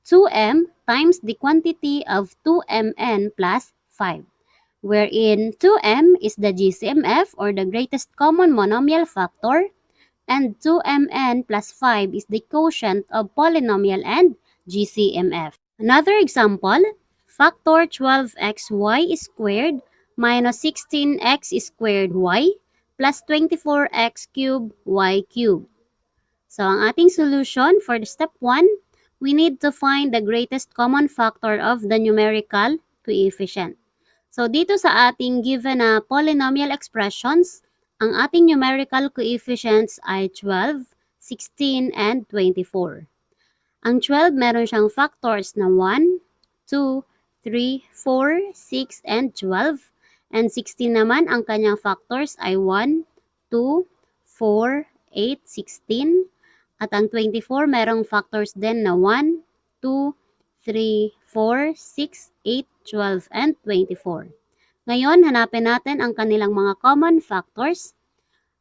2m times the quantity of 2mn plus 5, wherein 2m is the GCMF or the greatest common monomial factor, and 2mn plus 5 is the quotient of polynomial and GCMF. Another example, factor 12xy squared minus 16x squared y plus 24x cubed y cubed. So, ang ating solution for the step 1, we need to find the greatest common factor of the numerical coefficient. So, dito sa ating given na polynomial expressions, ang ating numerical coefficients ay 12, 16, and 24. Ang 12, meron siyang factors na 1, 2, 3, 4, 6, and 12. And 16 naman, ang kanyang factors ay 1, 2, 4, 8, 16. At ang 24, merong factors din na 1, 2, 3, 4, 6, 8, 12, and 24. Ngayon, hanapin natin ang kanilang mga common factors.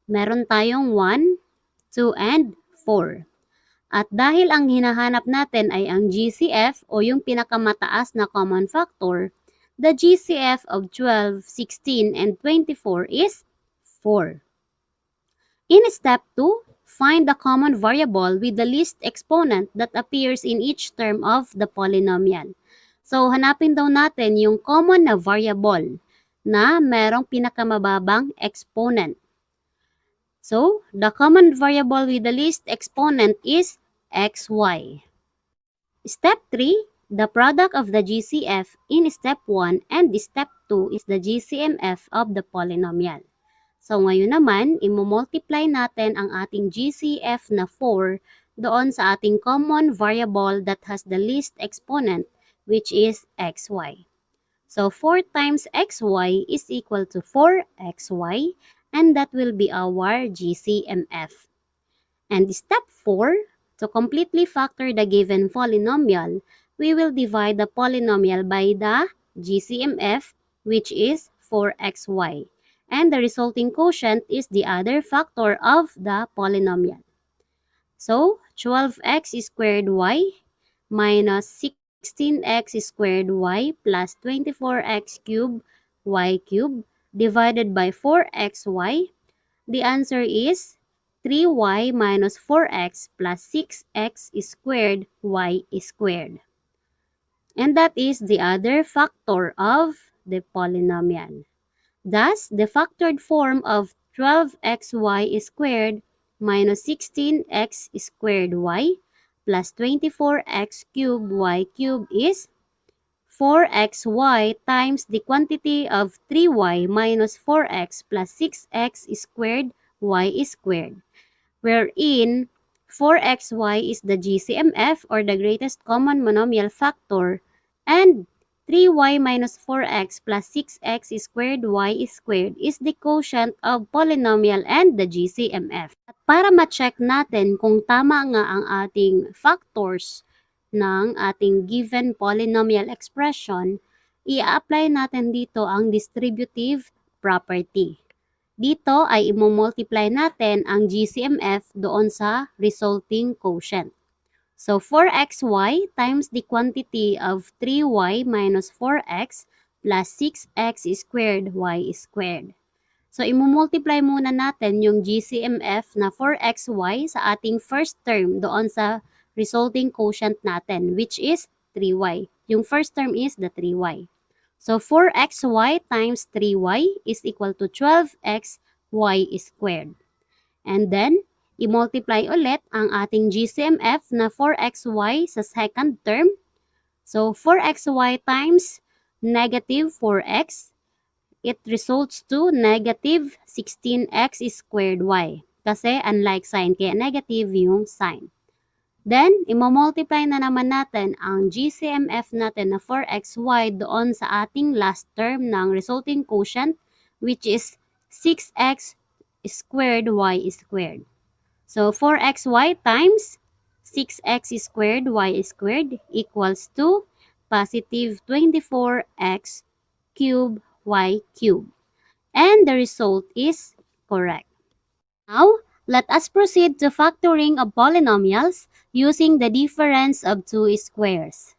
Meron tayong 1, 2, and 4. At dahil ang hinahanap natin ay ang GCF o yung pinakamataas na common factor, the GCF of 12, 16, and 24 is 4. In step 2, find the common variable with the least exponent that appears in each term of the polynomial. So, hanapin daw natin yung common na variable na merong pinakamababang exponent. So, the common variable with the least exponent is xy. Step 3, the product of the GCF in step 1 and step 2 is the GCMF of the polynomial. So ngayon naman, i-multiply natin ang ating GCF na 4 doon sa ating common variable that has the least exponent, which is xy. So 4 times xy is equal to 4xy, and that will be our GCMF. And step 4, to completely factor the given polynomial, we will divide the polynomial by the GCMF, which is 4xy. And the resulting quotient is the other factor of the polynomial. So, 12x squared y minus 16x squared y plus 24x cubed y cubed divided by 4xy. The answer is 3y minus 4x plus 6x squared y squared. And that is the other factor of the polynomial. Thus, the factored form of 12xy squared minus 16x squared y plus 24x cubed y cubed is 4xy times the quantity of 3y minus 4x plus 6x squared y squared, wherein 4xy is the GCMF or the greatest common monomial factor, and 3y minus 4x plus 6x squared y squared is the quotient of polynomial and the GCMF. At para ma-check natin kung tama nga ang ating factors ng ating given polynomial expression, i-apply natin dito ang distributive property. Dito ay i-multiply natin ang GCMF doon sa resulting quotient. So, 4xy times the quantity of 3y minus 4x plus 6x squared y squared. So, i-multiply muna natin yung GCMF na 4xy sa ating first term doon sa resulting quotient natin, which is 3y. Yung first term is the 3y. So, 4xy times 3y is equal to 12xy squared. And then, I-multiply ulit ang ating GCMF na 4xy sa second term. So, 4xy times negative 4x, it results to negative 16x squared y. Kasi unlike sign, kaya negative yung sign. Then, i-multiply na naman natin ang GCMF natin na 4xy doon sa ating last term ng resulting quotient, which is 6x squared y squared. So, 4xy times 6x squared y squared equals to positive 24x cube y cube. And the result is correct. Now, let us proceed to factoring of polynomials using the difference of two squares.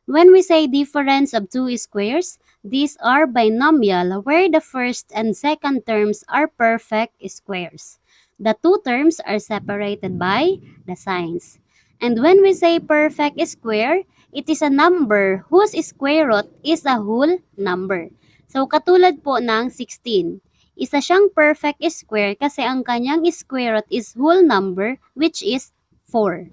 When we say difference of two squares, these are binomial where the first and second terms are perfect squares. The two terms are separated by the signs. And when we say perfect square, it is a number whose square root is a whole number. So, katulad po ng 16. Isa siyang perfect square kasi ang kanyang square root is whole number, which is 4.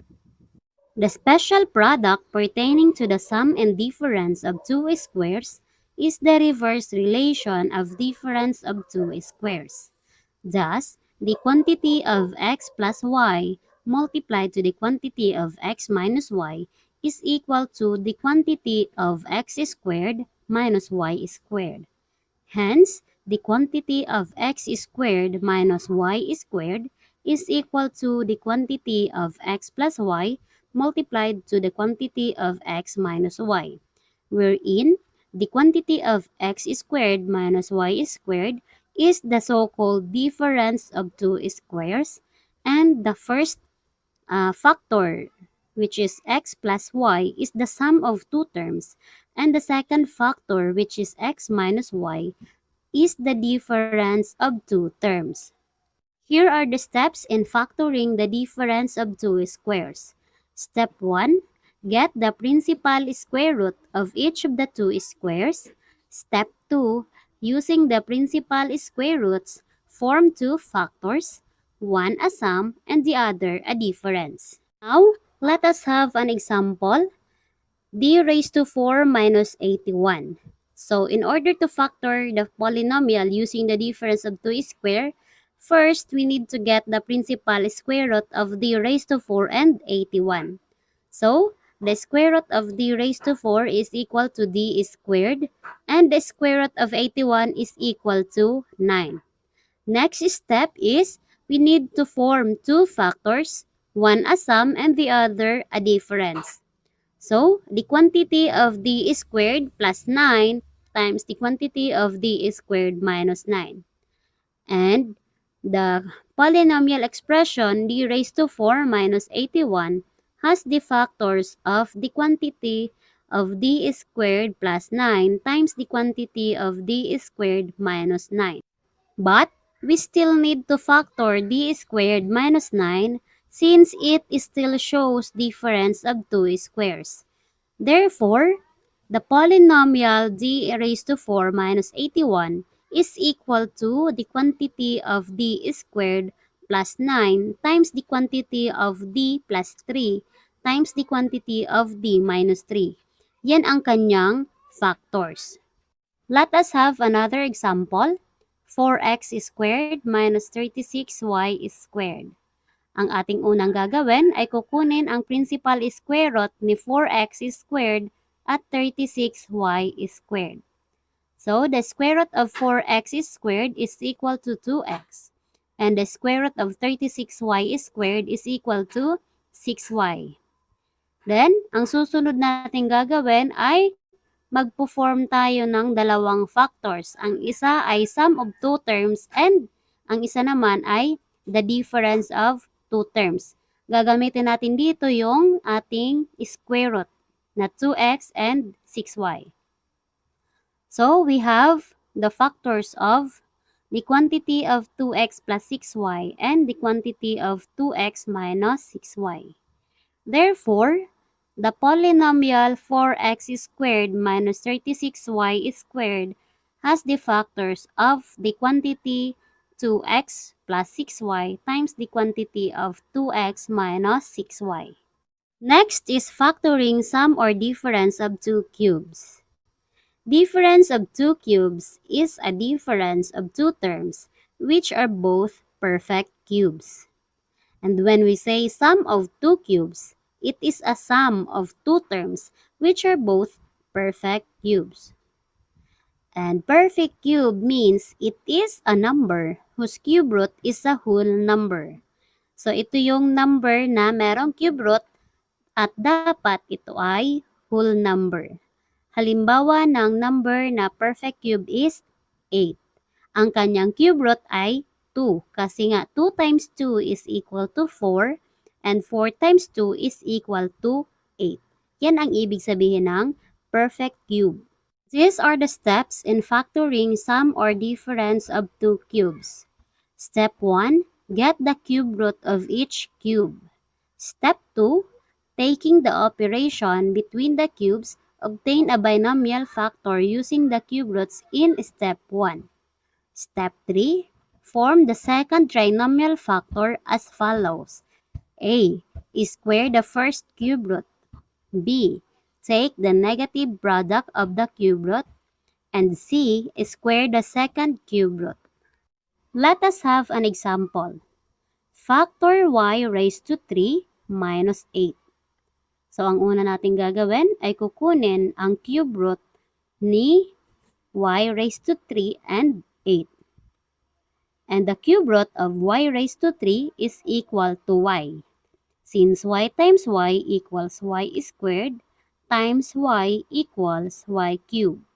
The special product pertaining to the sum and difference of two squares is the reverse relation of difference of two squares. Thus, the quantity of x plus y multiplied to the quantity of x minus y is equal to the quantity of x squared minus y squared. Hence, the quantity of x squared minus y squared is equal to the quantity of x plus y multiplied to the quantity of x minus y, wherein the quantity of x squared minus y squared is the so-called difference of two squares, and the first factor, which is x plus y, is the sum of two terms, and the second factor, which is x minus y, is the difference of two terms. Here are the steps in factoring the difference of two squares. Step 1. Get the principal square root of each of the two squares. Step 2. Using the principal square roots, form two factors, one a sum and the other a difference. Now, let us have an example. D raised to 4 minus 81. So, in order to factor the polynomial using the difference of two square, first we need to get the principal square root of d raised to 4 and 81. So, the square root of d raised to 4 is equal to d squared, and the square root of 81 is equal to 9. Next step is we need to form two factors, one a sum and the other a difference. So, the quantity of d squared plus 9 times the quantity of d squared minus 9. And the polynomial expression d raised to 4 minus 81 has the factors of the quantity of d squared plus 9 times the quantity of d squared minus 9. But we still need to factor d squared minus 9 since it still shows difference of two squares. Therefore, the polynomial d raised to 4 minus 81 is equal to the quantity of d squared plus 9 times the quantity of d plus 3 times the quantity of d minus 3. Yan ang kanyang factors. Let us have another example. 4x squared minus 36y squared. Ang ating unang gagawin ay kukunin ang principal square root ni 4x squared at 36y squared. So, the square root of 4x squared is equal to 2x. And the square root of 36y squared is equal to 6y. Then, ang susunod nating gagawin ay magpo-form tayo ng dalawang factors. Ang isa ay sum of two terms and ang isa naman ay the difference of two terms. Gagamitin natin dito yung ating square root na 2x and 6y. So, we have the factors of the quantity of 2x plus 6y and the quantity of 2x minus 6y. Therefore, the polynomial 4x squared minus 36y squared has the factors of the quantity 2x plus 6y times the quantity of 2x minus 6y. Next is factoring sum or difference of two cubes. Difference of two cubes is a difference of two terms which are both perfect cubes. And when we say sum of two cubes, it is a sum of two terms which are both perfect cubes. And perfect cube means it is a number whose cube root is a whole number. So ito yung number na merong cube root at dapat ito ay whole number. Halimbawa ng number na perfect cube is 8. Ang kanyang cube root ay 2 kasi nga 2 times 2 is equal to 4 and 4 times 2 is equal to 8. Yan ang ibig sabihin ng perfect cube. These are the steps in factoring sum or difference of two cubes. Step 1. Get the cube root of each cube. Step 2. Taking the operation between the cubes, obtain a binomial factor using the cube roots in step 1. Step 3. Form the second trinomial factor as follows. A. Square the first cube root. B. Take the negative product of the cube root. And C. Square the second cube root. Let us have an example. Factor y raised to 3 minus 8. So, ang una natin gagawin ay kukunin ang cube root ni y raised to 3 and 8. And the cube root of y raised to 3 is equal to y. Since y times y equals y squared times y equals y cubed.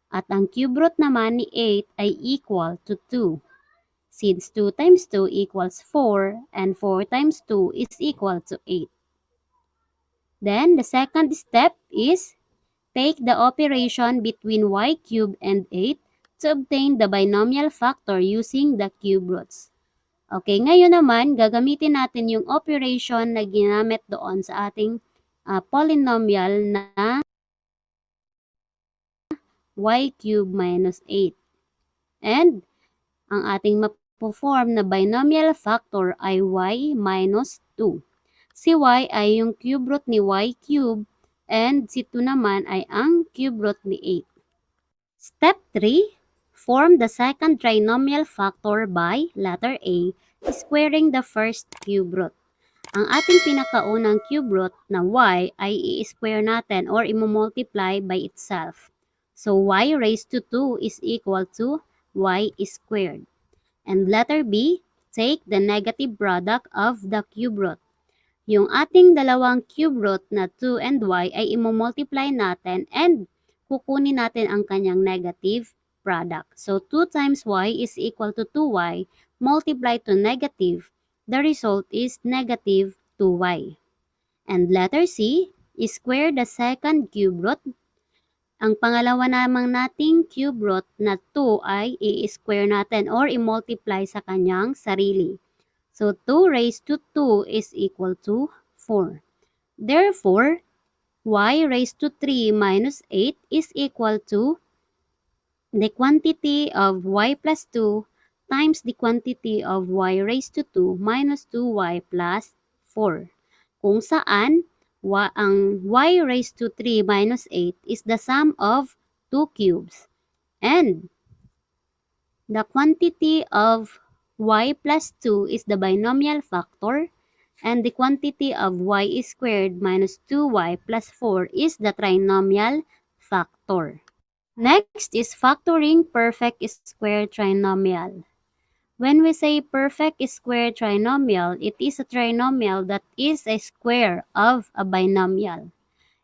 At ang cube root naman ni 8 ay equal to 2. Since 2 times 2 equals 4 and 4 times 2 is equal to 8. Then the second step is take the operation between y cubed and 8 to obtain the binomial factor using the cube roots. Okay, ngayon naman, gagamitin natin yung operation na ginamit doon sa ating polynomial na y cubed minus 8. And ang ating mapo-form na binomial factor ay y minus 2. Si y ay yung cube root ni y cubed and si 2 naman ay ang cube root ni 8. Step 3. Form the second trinomial factor by letter A, squaring the first cube root. Ang ating pinakaunang cube root na y ay i-square natin or i-multiply by itself. So y raised to 2 is equal to y squared. And letter B, take the negative product of the cube root. Yung ating dalawang cube root na 2 and y ay i-multiply natin and kukunin natin ang kanyang negative product. So 2 times y is equal to 2y multiplied to negative. The result is negative 2y. And letter C, square the second cube root. Ang pangalawa namang nating cube root na 2 ay i-square natin or i-multiply sa kanyang sarili. So 2 raised to 2 is equal to 4. Therefore, y raised to 3 minus 8 is equal to the quantity of y plus 2 times the quantity of y raised to 2 minus 2y plus 4. Kung saan, ang y raised to 3 minus 8 is the sum of two cubes. And the quantity of y plus 2 is the binomial factor. And the quantity of y squared minus 2y plus 4 is the trinomial factor. Next is factoring perfect square trinomial. When we say perfect square trinomial, it is a trinomial that is a square of a binomial.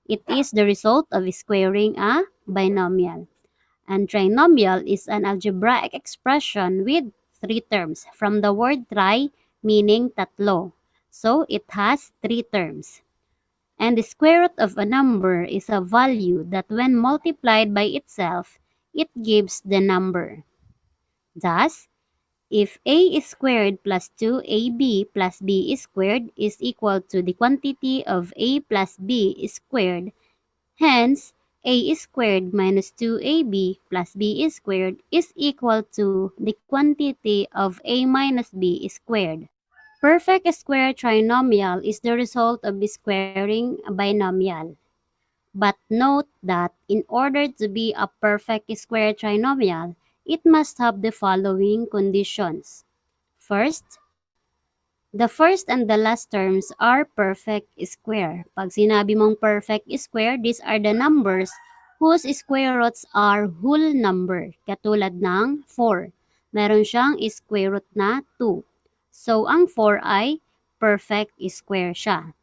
It is the result of squaring a binomial. And trinomial is an algebraic expression with three terms from the word tri, meaning tatlo. So it has three terms. And the square root of a number is a value that when multiplied by itself, it gives the number. Thus, if a squared plus 2ab plus b squared is equal to the quantity of a plus b squared, hence, a squared minus 2ab plus b squared is equal to the quantity of a minus b squared. Perfect square trinomial is the result of squaring a binomial. But note that in order to be a perfect square trinomial, it must have the following conditions. First, the first and the last terms are perfect square. Pag sinabi mong perfect square, these are the numbers whose square roots are whole number. Katulad ng 4. Meron siyang square root na 2. So, ang 4 ay perfect square siya.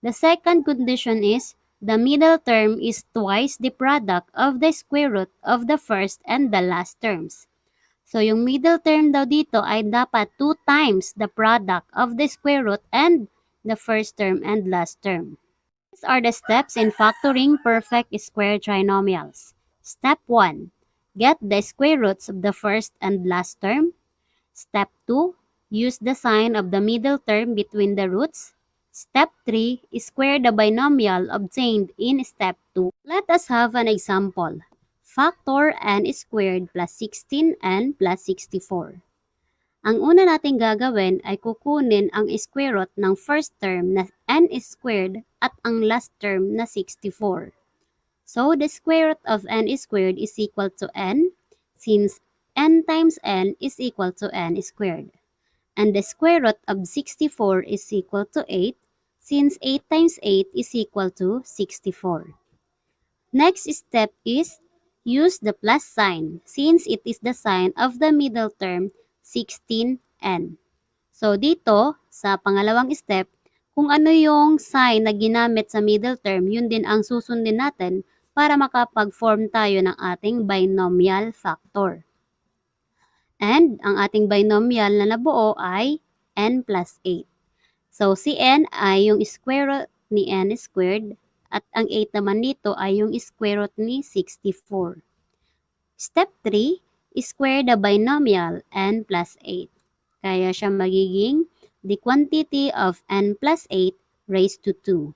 The second condition is the middle term is twice the product of the square root of the first and the last terms. So, yung middle term daw dito ay dapat 2 times the product of the square root and the first term and last term. These are the steps in factoring perfect square trinomials. Step 1. Get the square roots of the first and last term. Step 2. Use the sign of the middle term between the roots. Step 3. Square the binomial obtained in Step 2. Let us have an example. Factor n squared plus 16n plus 64. Ang una nating gagawin ay kukunin ang square root ng first term na n squared at ang last term na 64. So, the square root of n squared is equal to n, since n times n is equal to n squared. And the square root of 64 is equal to 8, since 8 times 8 is equal to 64. Next step is use the plus sign, since it is the sign of the middle term 16n. So dito, sa pangalawang step, kung ano yung sign na ginamit sa middle term, yun din ang susundin natin para makapag-form tayo ng ating binomial factor. And ang ating binomial na nabuo ay n plus 8. So si n ay yung square root ni n squared at ang 8 naman dito ay yung square root ni 64. Step 3, square the binomial n plus 8. Kaya siya magiging the quantity of n plus 8 raised to 2.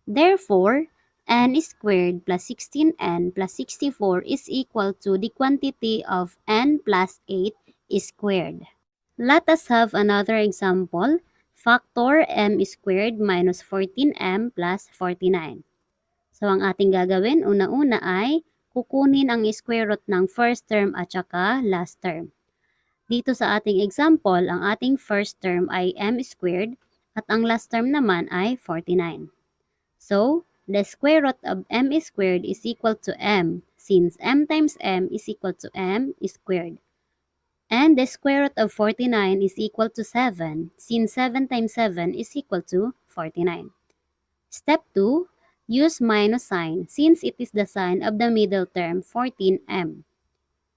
Therefore, n squared plus 16n plus 64 is equal to the quantity of n plus 8 squared. Let us have another example. Factor m squared minus 14m plus 49. So, ang ating gagawin, una-una ay kukunin ang square root ng first term at saka last term. Dito sa ating example, ang ating first term ay m squared at ang last term naman ay 49. So, the square root of m squared is equal to m, since m times m is equal to m squared. And the square root of 49 is equal to 7, since 7 times 7 is equal to 49. Step 2, use minus sign, since it is the sign of the middle term 14m.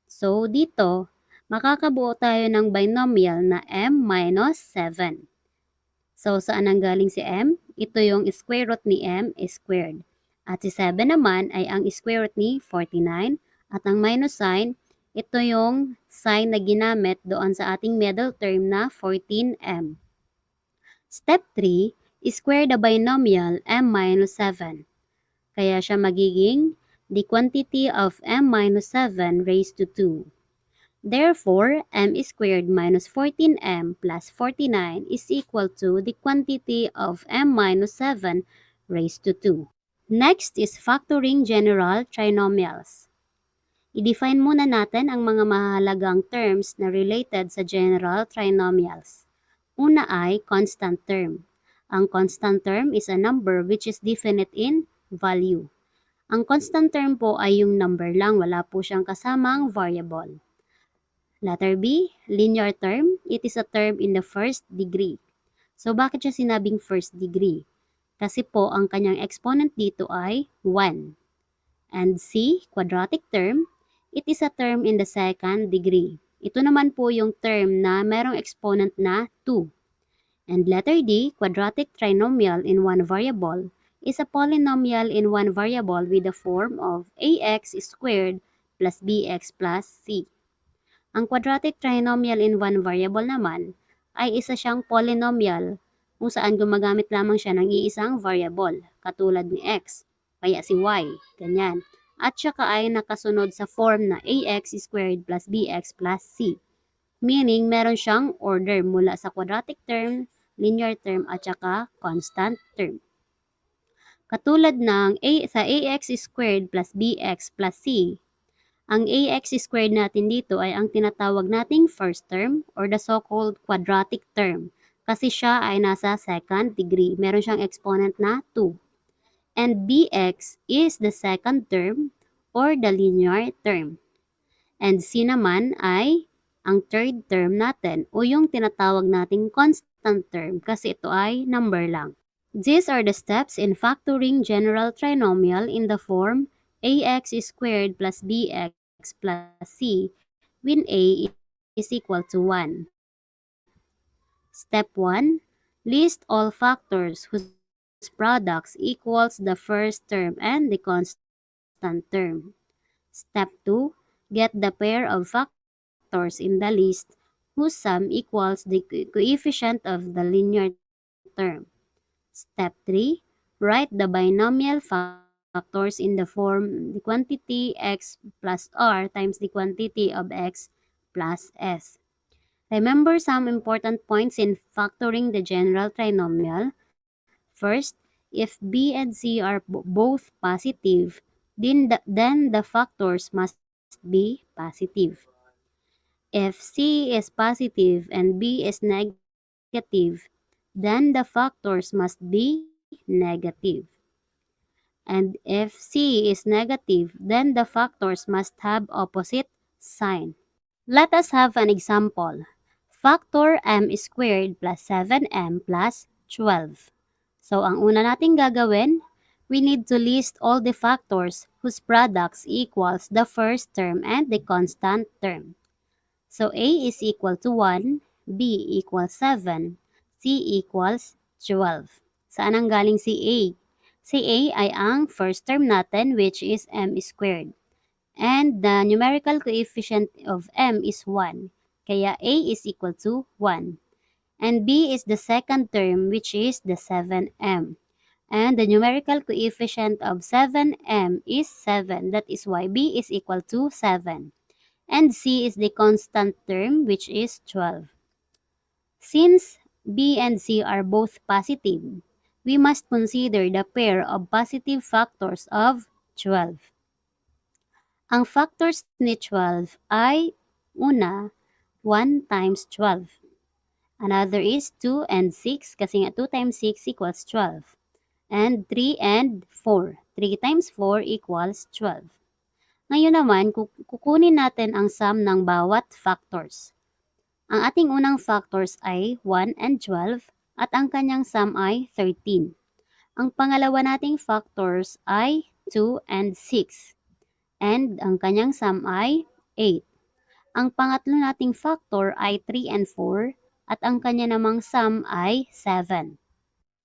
So, dito, makakabuo tayo ng binomial na m minus 7. So, saan ang galing si m? Ito yung square root ni m squared. At si 7 naman ay ang square root ni 49. At ang minus sign, ito yung sign na ginamit doon sa ating middle term na 14m. Step 3, square the binomial m minus 7. Kaya siya magiging the quantity of m minus 7 raised to 2. Therefore, m squared minus 14m plus 49 is equal to the quantity of m minus 7 raised to 2. Next is factoring general trinomials. I-define muna natin ang mga mahalagang terms na related sa general trinomials. Una ay constant term. Ang constant term is a number which is definite in value. Ang constant term po ay yung number lang, wala po siyang kasamang variable. Letter B, linear term. It is a term in the first degree. So bakit siya sinabing first degree? Kasi po ang kanyang exponent dito ay 1. And C, quadratic term. It is a term in the second degree. Ito naman po yung term na merong exponent na 2. And letter D, quadratic trinomial in one variable, is a polynomial in one variable with the form of ax squared plus bx plus c. Ang quadratic trinomial in one variable naman ay isa siyang polynomial kung saan gumagamit lamang siya ng iisang variable, katulad ni x. kaya si y, ganyan. At saka ay nakasunod sa form na ax squared plus bx plus c. Meaning, meron siyang order mula sa quadratic term, linear term, at saka constant term. Katulad ng sa ax squared plus bx plus c, ang ax squared natin dito ay ang tinatawag nating first term or the so-called quadratic term kasi siya ay nasa second degree. Meron siyang exponent na 2. And bx is the second term or the linear term. And c naman ay ang third term natin o yung tinatawag nating constant term kasi ito ay number lang. These are the steps in factoring general trinomial in the form ax squared plus bx plus c when a is equal to 1. Step 1. List all factors whose products equals the first term and the constant term. Step 2. Get the pair of factors in the list whose sum equals the coefficient of the linear term. Step 3. Write the binomial factors in the form the quantity x plus r times the quantity of x plus s. Remember some important points in factoring the general trinomial. First, if b and c are both positive, then the factors must be positive. If c is positive and b is negative, then the factors must be negative. And if c is negative, then the factors must have opposite sign. Let us have an example. Factor m squared plus 7m plus 12. So, ang una nating gagawin, we need to list all the factors whose products equals the first term and the constant term. So, a is equal to 1, b equals 7, c equals 12. Saan ang galing si a? Si a ay ang first term natin which is m squared. And the numerical coefficient of m is 1. Kaya a is equal to 1. And b is the second term which is the 7m. And the numerical coefficient of 7m is 7. That is why b is equal to 7. And c is the constant term which is 12. Since b and c are both positive, we must consider the pair of positive factors of 12. Ang factors ni 12 ay una, 1 times 12. Another is 2 and 6 kasi nga 2 times 6 equals 12. And 3 and 4. 3 times 4 equals 12. Ngayon naman, kukunin natin ang sum ng bawat factors. Ang ating unang factors ay 1 and 12 at ang kanyang sum ay 13. Ang pangalawa nating factors ay 2 and 6 and ang kanyang sum ay 8. Ang pangatlo nating factor ay 3 and 4 at ang kanya namang sum ay 7.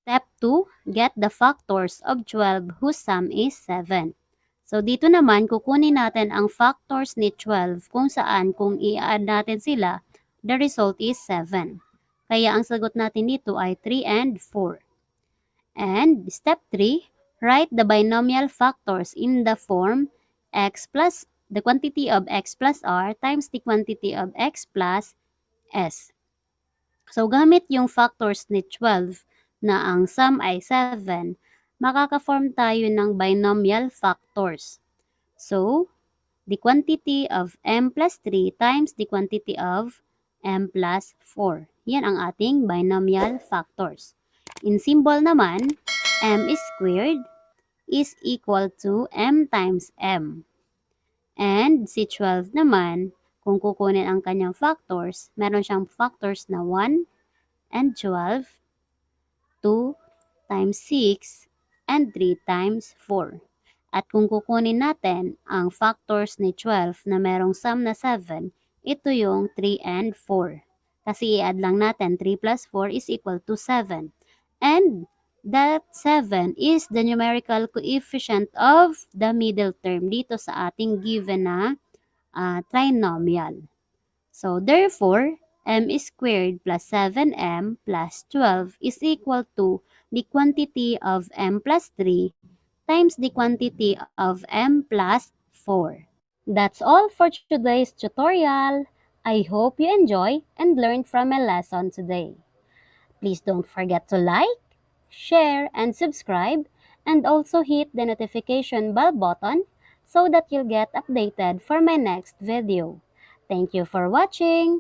Step 2, get the factors of 12 whose sum is 7. So dito naman kukunin natin ang factors ni 12 kung saan kung i-add natin sila, the result is 7. Kaya ang sagot natin dito ay 3 and 4. And step 3, write the binomial factors in the form x plus the quantity of x plus r times the quantity of x plus s. So, gamit yung factors ni 12 na ang sum ay 7, makaka-form tayo ng binomial factors. So, the quantity of m plus 3 times the quantity of m plus 4. Yan ang ating binomial factors. In symbol naman, m squared is equal to m times m. And si 12 naman, kung kukunin ang kanyang factors, meron siyang factors na 1 and 12, 2 times 6, and 3 times 4. At kung kukunin natin ang factors ni 12 na merong sum na 7, ito yung 3 and 4. Kasi i-add lang natin 3 plus 4 is equal to 7. And that 7 is the numerical coefficient of the middle term dito sa ating given na trinomial. So, therefore, m squared plus 7m plus 12 is equal to the quantity of m plus 3 times the quantity of m plus 4. That's all for today's tutorial. I hope you enjoy and learned from my lesson today. Please don't forget to like, share, and subscribe, and also hit the notification bell button so that you'll get updated for my next video. Thank you for watching!